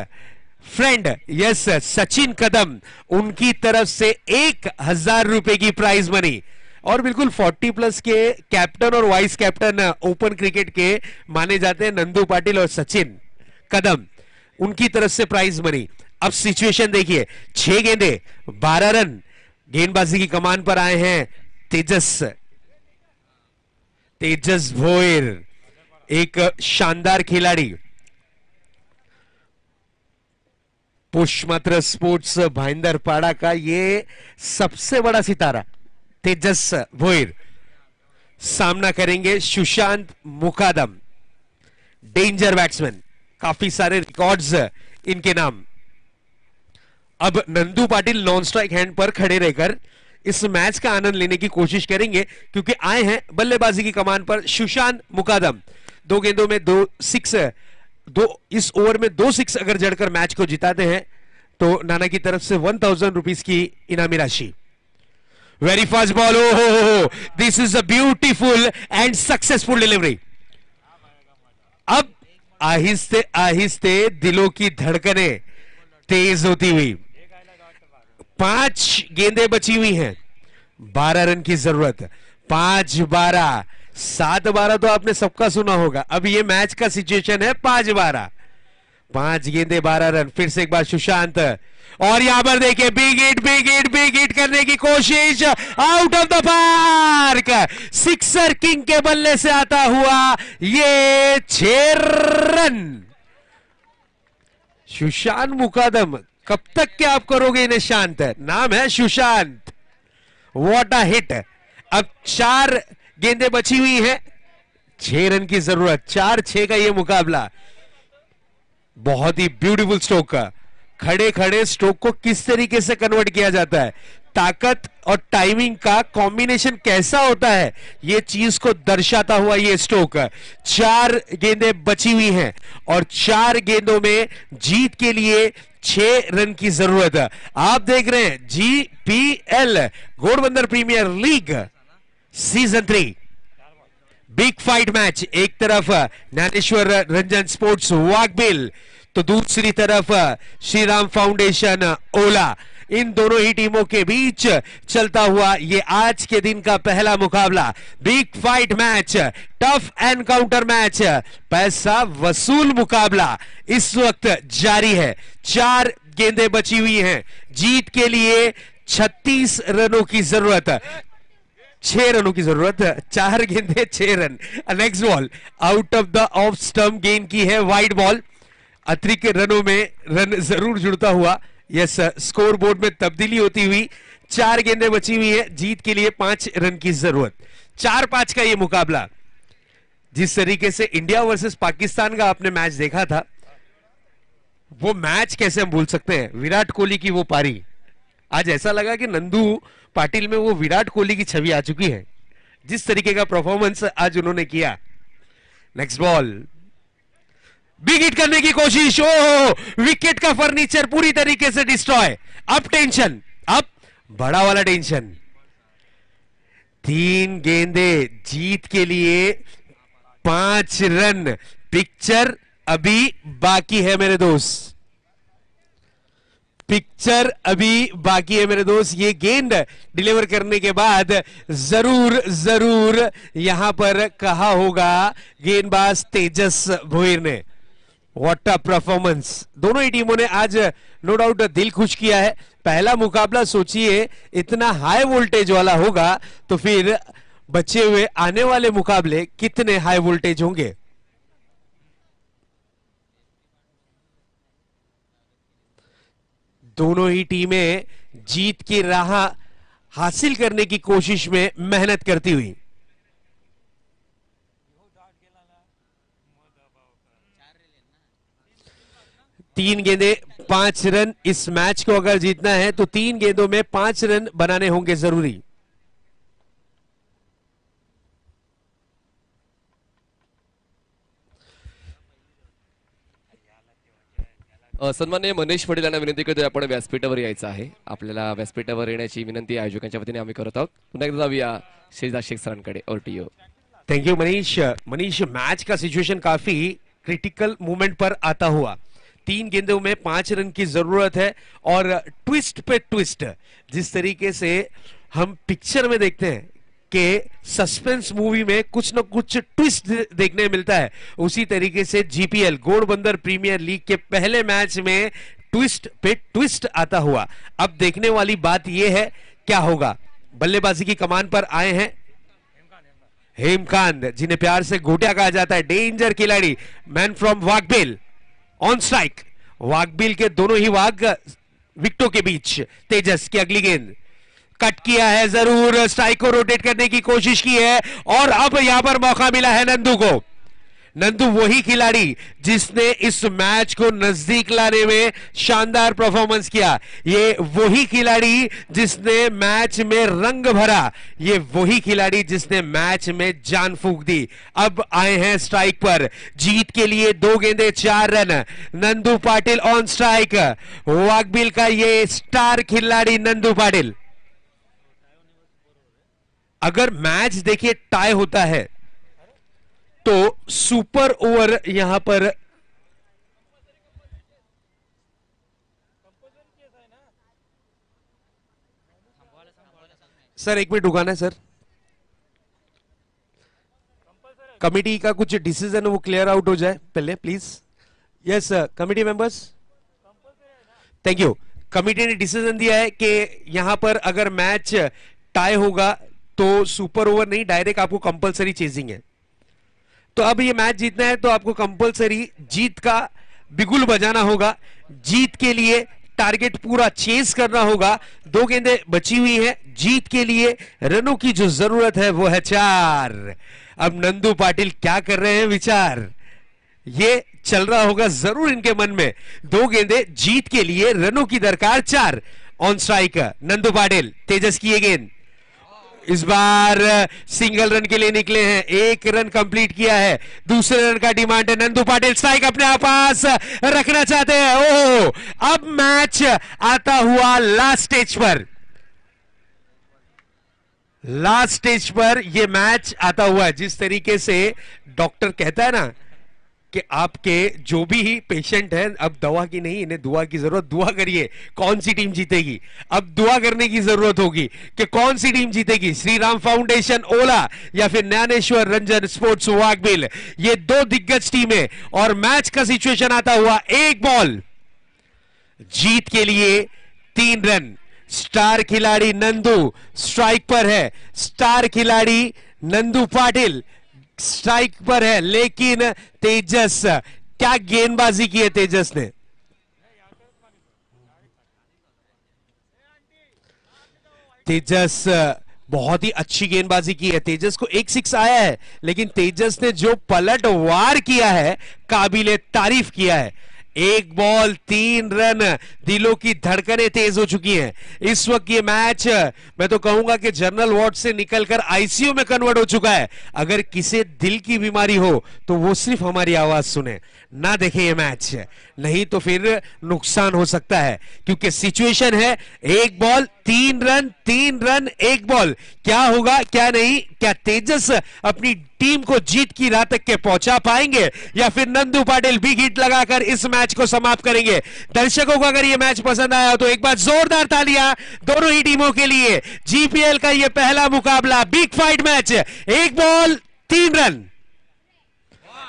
friend, yes Sachin Kadam, उनकी तरफ से 1000 रुपए की प्राइज मनी, और बिल्कुल 40+ के कैप्टन और वाइस कैप्टन ओपन क्रिकेट के माने जाते हैं नंदू पाटिल और सचिन कदम, उनकी तरफ से प्राइज मनी। अब सिचुएशन देखिए, 6 गेंदे 12 रन। गेंदबाजी की कमान पर आए हैं तेजस भोयर, एक शानदार खिलाड़ी। पुष्पमात्र स्पोर्ट्स भाईंदरपाड़ा का ये सबसे बड़ा सितारा तेजस भोयर सामना करेंगे सुशांत मुकादम, डेंजर बैट्समैन, काफी सारे रिकॉर्ड्स इनके नाम। अब Nandu Patil non strike end पर खड़े रहकर इस मैच का आनंद लेने की कोशिश करेंगे, क्योंकि आए हैं बल्लेबाजी की कमान पर सुशांत मुकादम। 2 गेंदों में 2 6, इस ओवर में 2 6 अगर जड़कर मैच को जिताते हैं तो नाना की तरफ से 1000 रुपीज की इनामी राशि। Very fast ball, oh this is a beautiful and successful delivery. अब आहिस्ते आहिस्ते दिलों की धड़कनें तेज होती हुई, 5 गेंदें बची हुई हैं, 12 रन की जरूरत। 5-12, 7-12 तो आपने सबका सुना होगा। अब ये मैच का सिचुएशन है 5-12, 5 गेंदे 12 रन। फिर से एक बार सुशांत, और यहां पर देखिए बिग हिट करने की कोशिश, out of the park. Sixer king के बल्ले से आता हुआ ये 6 रन। सुशांत मुकादम, कब तक क्या आप करोगे इन्हें शांत? नाम है सुशांत। What a hit. अब 4 गेंदें बची हुई हैं, 6 रन की जरूरत। 4-6 का यह मुकाबला। बहुत ही ब्यूटीफुल स्ट्रोक का, खड़े खड़े स्ट्रोक को किस तरीके से कन्वर्ट किया जाता है, ताकत और टाइमिंग का कॉम्बिनेशन कैसा होता है, यह चीज को दर्शाता हुआ यह स्ट्रोक। 4 गेंदें बची हुई हैं और 4 गेंदों में जीत के लिए 6 रन की जरूरत। आप देख रहे हैं GPL Ghodbunder premier league season 3 big fight match. एक तरफ ज्ञानेश्वर रंजन स्पोर्ट्स वाघबिल, तो दूसरी तरफ श्री राम फाउंडेशन ओला। इन दोनों ही टीमों के बीच चलता हुआ ये आज के दिन का पहला मुकाबला, big fight match, tough encounter match, पैसा वसूल मुकाबला इस वक्त जारी है। 4 गेंदें बची हुई हैं, जीत के लिए 36 रनों की जरूरत, 6 रनों की जरूरत। 4 गेंदे 6 run. Next ball out of the off stump गेंद की है, वाइड बॉल। अतिरिक्त रनों में रन जरूर जुड़ता हुआ, यस, स्कोर बोर्ड में तब्दीली होती हुई 4 गेंदें बची हुई है, जीत के लिए 5 रन की जरूरत। 4-5 का यह मुकाबला। जिस तरीके से इंडिया वर्सेस पाकिस्तान का आपने मैच देखा था, वो मैच कैसे हम भूल सकते हैं। विराट कोहली की वो पारी, आज ऐसा लगा कि नंदू पाटिल में वो विराट कोहली की छवि आ चुकी है, जिस तरीके का परफॉर्मेंस आज उन्होंने किया। नेक्स्ट बॉल, बिग हिट करने की कोशिश, ओह, विकेट का फर्नीचर पूरी तरीके से डिस्ट्रॉय। अब टेंशन, अब बड़ा वाला टेंशन। 3 गेंदे, जीत के लिए 5 रन। पिक्चर अभी बाकी है मेरे दोस्त, पिक्चर अभी बाकी है मेरे दोस्त। ये गेंद डिलीवर करने के बाद जरूर यहां पर कहा होगा गेंदबाज तेजस भोईर ने, व्हाट अ परफॉर्मेंस। दोनों ही टीमों ने आज नो डाउट दिल खुश किया है। पहला मुकाबला सोचिए इतना हाई वोल्टेज वाला होगा, तो फिर बचे हुए आने वाले मुकाबले कितने हाई वोल्टेज होंगे। दोनों ही टीमें जीत की राह हासिल करने की कोशिश में मेहनत करती हुई। तीन गेंदे 5 रन। इस मैच को अगर जीतना है तो 3 गेंदों में 5 रन बनाने होंगे जरूरी। सन्माननीय मनीष पटेल यांना विनंती करतोय, आपण व्यासपीठावर यायचं आहे। आपल्याला व्यासपीठावर येण्याची विनंती आयोजकांच्या वतीने आम्ही करत आहोत। पुन्हा एकदा जाऊया शेजाद शेख सरांकडे। और T U. Thank you Manish. Manish, match का सिचुएशन काफी क्रिटिकल मोमेंट पर आता हुआ। 3 गेंदों में 5 रन की जरूरत है और ट्विस्ट पे ट्विस्ट, जिस तरीके से हम पिक्चर में देखते हैं कि सस्पेंस मूवी में कुछ न कुछ ट्विस्ट देखने मिलता है, उसी तरीके से GPL घोड़बंदर प्रीमियर लीग के पहले मैच में ट्विस्ट पे ट्विस्ट आता हुआ। अब देखने वाली बात यह है क्या होगा। बल्लेबाजी की कमान पर आए हैं हेमकांत, जिन्हें प्यार से घोटिया कहा जाता है, डेंजर खिलाड़ी, मैन फ्रॉम वाघबिल। ऑन स्ट्राइक, वाघबिल के दोनों ही वाघ विकेटों के बीच। तेजस की अगली गेंद कट किया है, जरूर स्ट्राइक को रोटेट करने की कोशिश की है, और अब यहां पर मौका मिला है नंदू को। नंदू वही खिलाड़ी जिसने इस मैच को नजदीक लाने में शानदार परफॉर्मेंस किया, ये वही खिलाड़ी जिसने मैच में रंग भरा, ये वही खिलाड़ी जिसने मैच में जान फूंक दी। अब आए हैं स्ट्राइक पर, जीत के लिए 2 गेंदे 4 run. Nandu Patil on strike, Waghbil का ये स्टार खिलाड़ी नंदू पाटिल। अगर मैच देखिए टाई होता है तो सुपर ओवर यहां पर सर 1 मिनट रुकाना है सर, कमिटी का कुछ डिसीजन वो क्लियर आउट हो जाए पहले please. Yes committee members, thank you. Committee ने डिसीजन दिया है कि यहां पर अगर मैच टाई होगा तो सुपर ओवर नहीं, डायरेक्ट आपको कंपलसरी चेजिंग है। तो अब ये मैच जीतना है तो आपको कंपलसरी जीत का बिगुल बजाना होगा, जीत के लिए टारगेट पूरा चेस करना होगा। 2 गेंदें बची हुई हैं, जीत के लिए रनों की जो जरूरत है वो है 4। अब नंदू पाटिल क्या कर रहे हैं विचार, ये चल रहा होगा जरूर इनके मन में। 2 गेंदें जीत के लिए रनों की दरकार 4। ऑन स्ट्राइक नंदू पाटिल, तेजस की ये गेंद इस बार सिंगल रन के लिए निकले हैं, 1 रन कंप्लीट किया है, दूसरे रन का डिमांड है। नंदू पाटिल स्ट्राइक अपने पास रखना चाहते हैं। ओह, अब मैच आता हुआ लास्ट स्टेज पर, लास्ट स्टेज पर ये मैच आता हुआ है। जिस तरीके से डॉक्टर कहता है ना कि आपके जो भी पेशेंट है, अब दवा की नहीं, इन्हें दुआ की जरूरत, दुआ करिए कौन सी टीम जीतेगी। अब दुआ करने की जरूरत होगी कि कौन सी टीम जीतेगी, श्री राम फाउंडेशन ओला या फिर ज्ञानेश्वर रंजन स्पोर्ट्स वाघबिल, ये 2 दिग्गज टीमें। और मैच का सिचुएशन आता हुआ, 1 बॉल, जीत के लिए 3 रन। स्टार खिलाड़ी नंदू स्ट्राइक पर है, स्टार खिलाड़ी नंदू पाटिल स्ट्राइक पर है, लेकिन तेजस, क्या गेंदबाजी की है तेजस ने। तेजस बहुत ही अच्छी गेंदबाजी की है, तेजस को 1 6 आया है, लेकिन तेजस ने जो पलटवार किया है काबिले तारीफ किया है। 1 बॉल 3 रन, दिलों की धड़कनें तेज हो चुकी हैं। इस वक्त ये मैच मैं तो कहूंगा कि जनरल वार्ड से निकलकर आईसीयू में कन्वर्ट हो चुका है। अगर किसी दिल की बीमारी हो तो वो सिर्फ हमारी आवाज सुने, ना देखे ये मैच, नहीं तो फिर नुकसान हो सकता है। क्योंकि सिचुएशन है 1 बॉल 3 रन, 3 रन 1 बॉल, क्या होगा क्या नहीं, क्या तेजस अपनी टीम को जीत की राह तक के पहुंचा पाएंगे या फिर नंदू पाटिल बिग हिट लगाकर इस मैच को समाप्त करेंगे। दर्शकों को अगर ये मैच पसंद आया तो एक बार जोरदार तालियां दोनों ही टीमों के लिए। जीपीएल का ये पहला मुकाबला, big fight match, 1 ball 3 run,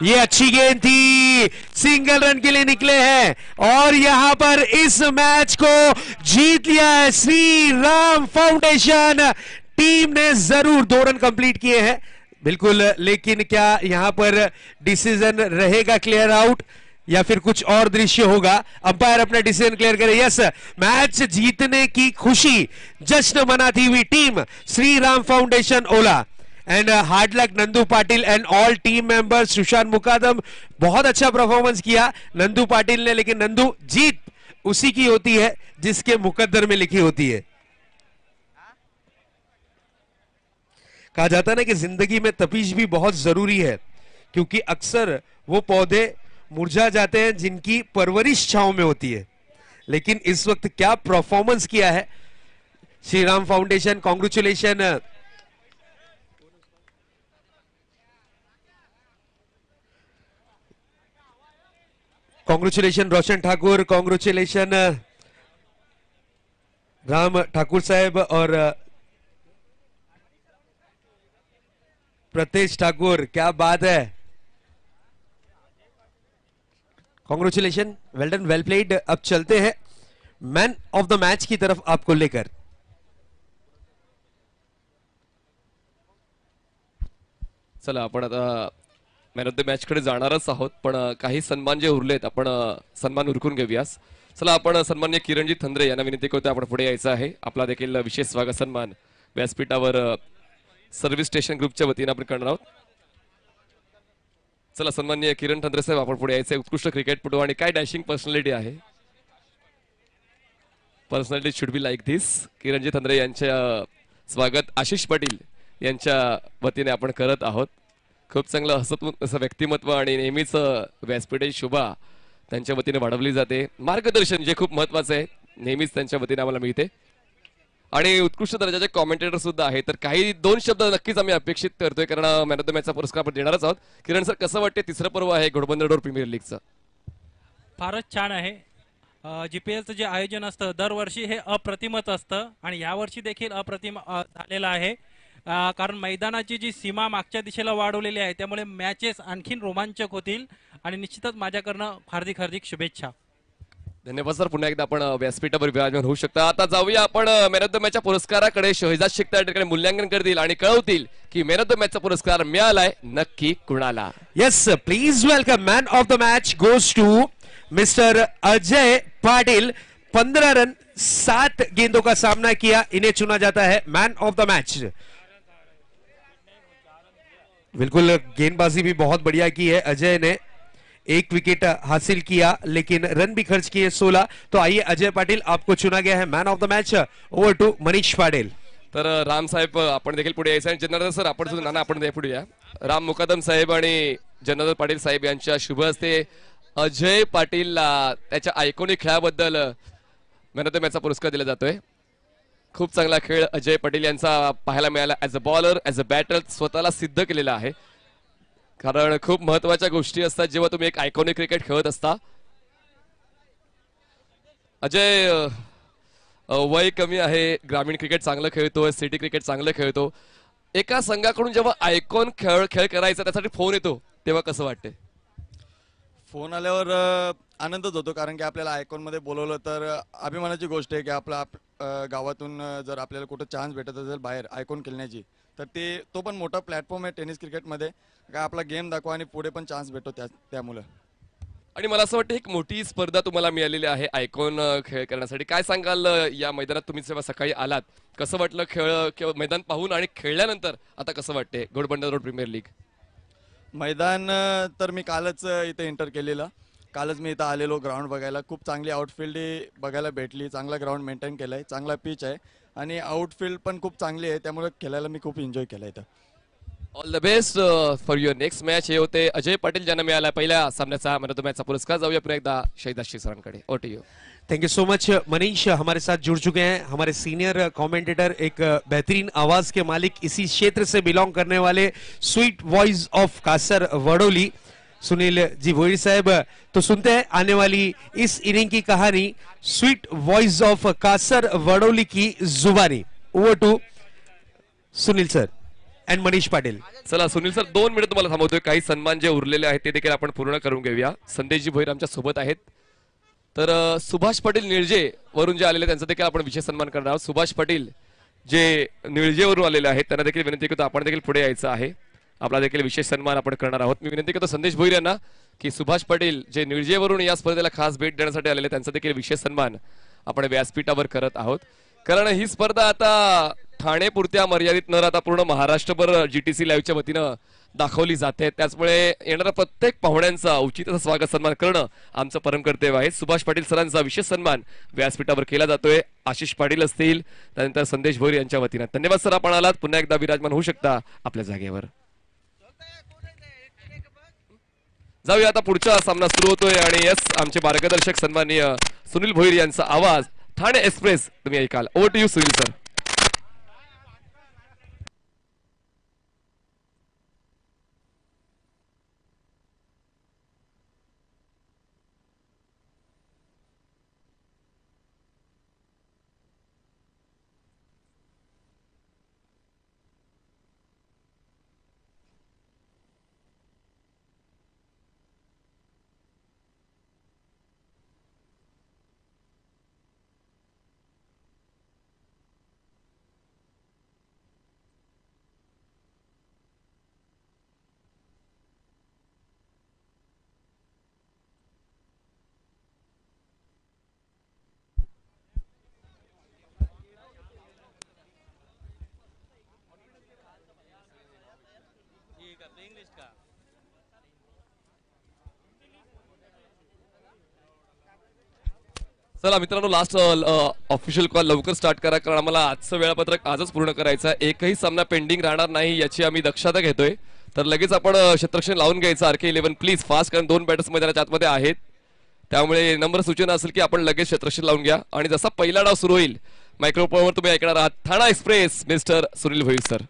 ये अच्छी गेंद थी, सिंगल रन के लिए निकले हैं और यहां पर इस मैच को जीत लिया है श्री राम फाउंडेशन टीम ने। जरूर 2 रन कंप्लीट किए हैं बिल्कुल, लेकिन क्या यहां पर डिसीजन रहेगा क्लियर आउट या फिर कुछ और दृश्य होगा। अंपायर अपना डिसीजन क्लियर करे। यस, मैच जीतने की खुशी जश्न मनाती हुई team Shri Ram foundation Owala and hard luck Nandu Patil and all team members. Sushant Mukadam बहुत अच्छा परफॉर्मेंस किया नंदू पाटिल ने, लेकिन नंदू, जीत उसी की होती है जिसके मुकद्दर में लिखी होती है। कहा जाता है ना कि जिंदगी में तपीश भी बहुत जरूरी है, क्योंकि अक्सर वो पौधे मुरझा जाते हैं जिनकी परवरिश छांव में होती है। लेकिन इस वक्त क्या परफॉर्मेंस किया है Shri Ram foundation, congratulation. Congratulation Roshan Thakur, congratulation Ram Thakur साहब और प्रतेश ठाकुर, क्या बात है, congratulation, well done, well played. अब चलते हैं मैन ऑफ द मैच की तरफ आपको लेकर। चला आपण आता मॅन ऑफ द मॅच कडे जाणारच आहोत, पण काही सन्मान जे उरलेत आपण सन्मान उरकून घेऊयास। चला आपण सन्मान्य किरणजी थंद्रे यांना विनंती करतो, आपण पुढे यायचं आहे। आपला देखील विशेष स्वागत सन्मान व्यासपीठावर सर्व्हिस स्टेशन ग्रुपच्या वतीने आपण करणार आहोत। चला सन्माननीय किरण ठंद्रे साहेब आपण पुढे यायचे. उत्कृष्ट क्रिकेटपटू आणि काय डॅशिंग पर्सनॅलिटी आहे. Personality should be like this. किरणजी ठंद्रे यांच्या स्वागत आशिष पाटील यांच्या वतीने आपण करत आहोत. खूप चांगलं हसतमुख असं व्यक्तिमत्व आणि नेहमीच व्यासपीठाची शोभा त्यांच्या वतीने वाढवली जाते. मार्गदर्शन जे खूप महत्वाचं आहे नेहमीच त्यांच्या वतीने आम्हाला मिळते. आणि उत्कृष्ट दर्जाचे कॉमेंटेटर सुद्धा आहे. तर काही 2 शब्द नक्कीच आम्ही अपेक्षित करतोय कारण मॅन ऑफ द मॅचचा पुरस्कार आपण देणारच आहोत. किरण सर कसं वाटते तिसरं पर्व आहे घोडबंदर रोड प्रीमियर लीगचं. फारच छान आहे. GPLचं जे आयोजन असतं दरवर्षी हे अप्रतिमच असतं आणि यावर्षी देखील अप्रतिम झालेलं आहे. कारण मैदानाची जी सीमा मागच्या दिशेला वाढवलेली आहे त्यामुळे मॅचेस आणखीन रोमांचक होतील आणि निश्चितच माझ्याकडनं हार्दिक हार्दिक शुभेच्छा. धन्यवाद सर. पुन्हा एकदा आपण व्यासपीठावर विराजमान होऊ शकता. आता जाऊया आपण मॅन ऑफ द मॅचच्या पुरस्काराकडे. शहजाद शेख त्या ठिकाणी मूल्यांकन करतील आणि कळवतील की मॅन ऑफ द मॅचचा पुरस्कार मिळालाय नक्की कुणाला. Yes please welcome. Man of the match goes to mister Ajay Patil. 15 run 7 गेंदों का सामना किया, इन्हें चुना जाता है मैन ऑफ द मैच. बिल्कुल गेंदबाजी भी बहुत बढ़िया की है अजय ने. 1 विकेट हासिल किया लेकिन रन भी खर्च किए 16. तो आइए अजय पाटिल आपको चुना गया है man of the match. Over to Manish Patil. तर राम साहेब आपण देखील पुढे यायचं. जनार्दन सर आपण सुद्धा नाना आपण पुढे या. राम मुकादम साहेब आणि जनार्दन पाटील साहेब यांच्या शुभ हस्ते अजय पाटीलला त्याच्या आयकॉनिक खेळाबद्दल मॅन ऑफ द मॅचचा पुरस्कार दिला जातोय. खूप चांगला खेळ अजय पाटील यांचा पाहायला मिळाला. As a bowler as a batter स्वतःला सिद्ध केलेला आहे. कारण खूप महत्वाच्या गोष्टी असतात जेव्हा तुम्ही एक आयकॉनिक क्रिकेट खेळत असता. अजय वय कमी आहे, ग्रामीण क्रिकेट चांगलं खेळतोय, सिटी क्रिकेट चांगलं खेळतो. एका संघाकडून जेव्हा आयकॉन खेळ करायचा त्यासाठी फोन येतो तेव्हा कसं वाटते. फोन आल्यावर आनंदच होतो कारण की आपल्याला आयकॉनमध्ये बोलवलं तर अभिमानाची गोष्ट आहे की गावातून जर आपल्याला कुठं चान्स भेटत असेल बाहेर आयकॉन खेळण्याची तर तो पण मोठा प्लॅटफॉर्म आहे टेनिस क्रिकेटमध्ये. काय आपला गेम दाखवा आणि पुढे पण चान्स भेटतो त्यामुळं. आणि मला असं वाटतं एक मोठी स्पर्धा तुम्हाला मिळालेली आहे आयकॉन खेळ करण्यासाठी. काय सांगाल या मैदानात तुम्ही जेव्हा सकाळी आलात कसं वाटलं खेळ मैदान पाहून आणि खेळल्यानंतर आता कसं वाटते घोडबंदर रोड प्रीमियर लीग. मैदान तर मी कालच इथे एंटर केलेलं. कालच मी इथं आलेलो ग्राउंड बघायला. खूप चांगली आउटफील्ड बघायला भेटली. चांगला ग्राउंड मेंटेन केलं आहे, चांगला पिच आहे आणि आउटफील्ड पण खूप चांगली आहे त्यामुळे खेळायला मी खूप एन्जॉय केलं इथं. All the best for your next match. हे होते अजय पाटील ज्यांना मिळाला पहिल्या सामन्याचा मॅन ऑफ द मॅचचा पुरस्कार. जाऊया पुन्हा एकदा शहीद शेख सरांकडे. Over to you. Thank you so much Manish. हमारे साथ जुड़ चुके हैं हमारे सीनियर कमेंटेटर, एक बेहतरीन आवाज के मालिक, इसी क्षेत्र से बिलोंग करने वाले, sweet voice of Kasar Vadavali, Sunil ji Bhoir साहब. तो सुनते हैं आने वाली इस इनिंग की कहानी sweet voice of Kasar Vadavali की जुबानी. Over to Sunil sir and Manish Patil. चला सुनील सर 2 मिनिट तुम्हाला थांबवतोय. काही सन्मान जे उरलेले आहेत ते देखील आपण पूर्ण करून घेऊया. संदेशजी भोईर आमच्या सोबत आहेत. तर सुभाष पाटील निळजे वरून जे आलेले त्यांचा देखील आपण विशेष सन्मान करणार आहोत. सुभाष पाटील जे निळजेवरून आलेले आहेत त्यांना देखील विनंती करतो आपण देखील पुढे यायचं आहे. आपला देखील विशेष सन्मान आपण करणार आहोत. मी विनंती करतो संदेश भोईर यांना की सुभाष पाटील जे निळजेवरून या स्पर्धेला खास भेट देण्यासाठी आलेले त्यांचा देखील विशेष सन्मान आपण व्यासपीठावर करत आहोत. कारण ही स्पर्धा आता ठाणे पुरत्या मर्यादित न राहता पूर्ण महाराष्ट्रभर GTC लाईव्हच्या वतीनं दाखवली जाते. त्याचमुळे येणाऱ्या प्रत्येक पाहुण्यांचा उचित असा स्वागत सन्मान करणं आमचं परम कर्तव्य आहे. सुभाष पाटील सरांचा विशेष सन्मान व्यासपीठावर केला जातोय. आशिष पाटील असतील त्यानंतर संदेश भोईर यांच्या वतीनं. धन्यवाद सर आपण आलात. पुन्हा एकदा विराजमान होऊ शकता आपल्या जागेवर. जाऊया आता पुढचा सामना सुरू होतोय आणि यस आमचे मार्गदर्शक सन्माननीय सुनील भोईर यांचा आवाज ठाणे एक्सप्रेस तुम्ही ऐकाल. Over to you Sunil sir. चला मित्रांनो, लास्ट ऑफिशियल कॉल लवकर स्टार्ट करा, कारण आम्हाला आजचं वेळापत्रक आजच पूर्ण करायचं आहे. एकही सामना पेंडिंग राहणार नाही याची आम्ही दक्षता घेतोय. तर लगेच आपण क्षेत्ररक्षण लावून घ्यायचं. RK11 प्लीज फास्ट, कारण 2 बॅटर्स मैदानाच्या आतमध्ये आहेत. त्यामुळे नंबर सूचना असेल की आपण लगेच क्षेत्ररक्षण लावून घ्या. आणि जसा पहिला डाव सुरू होईल मायक्रोफोनवर तुम्ही ऐकणार आहात Thana express mister Sunil Bhoir sir.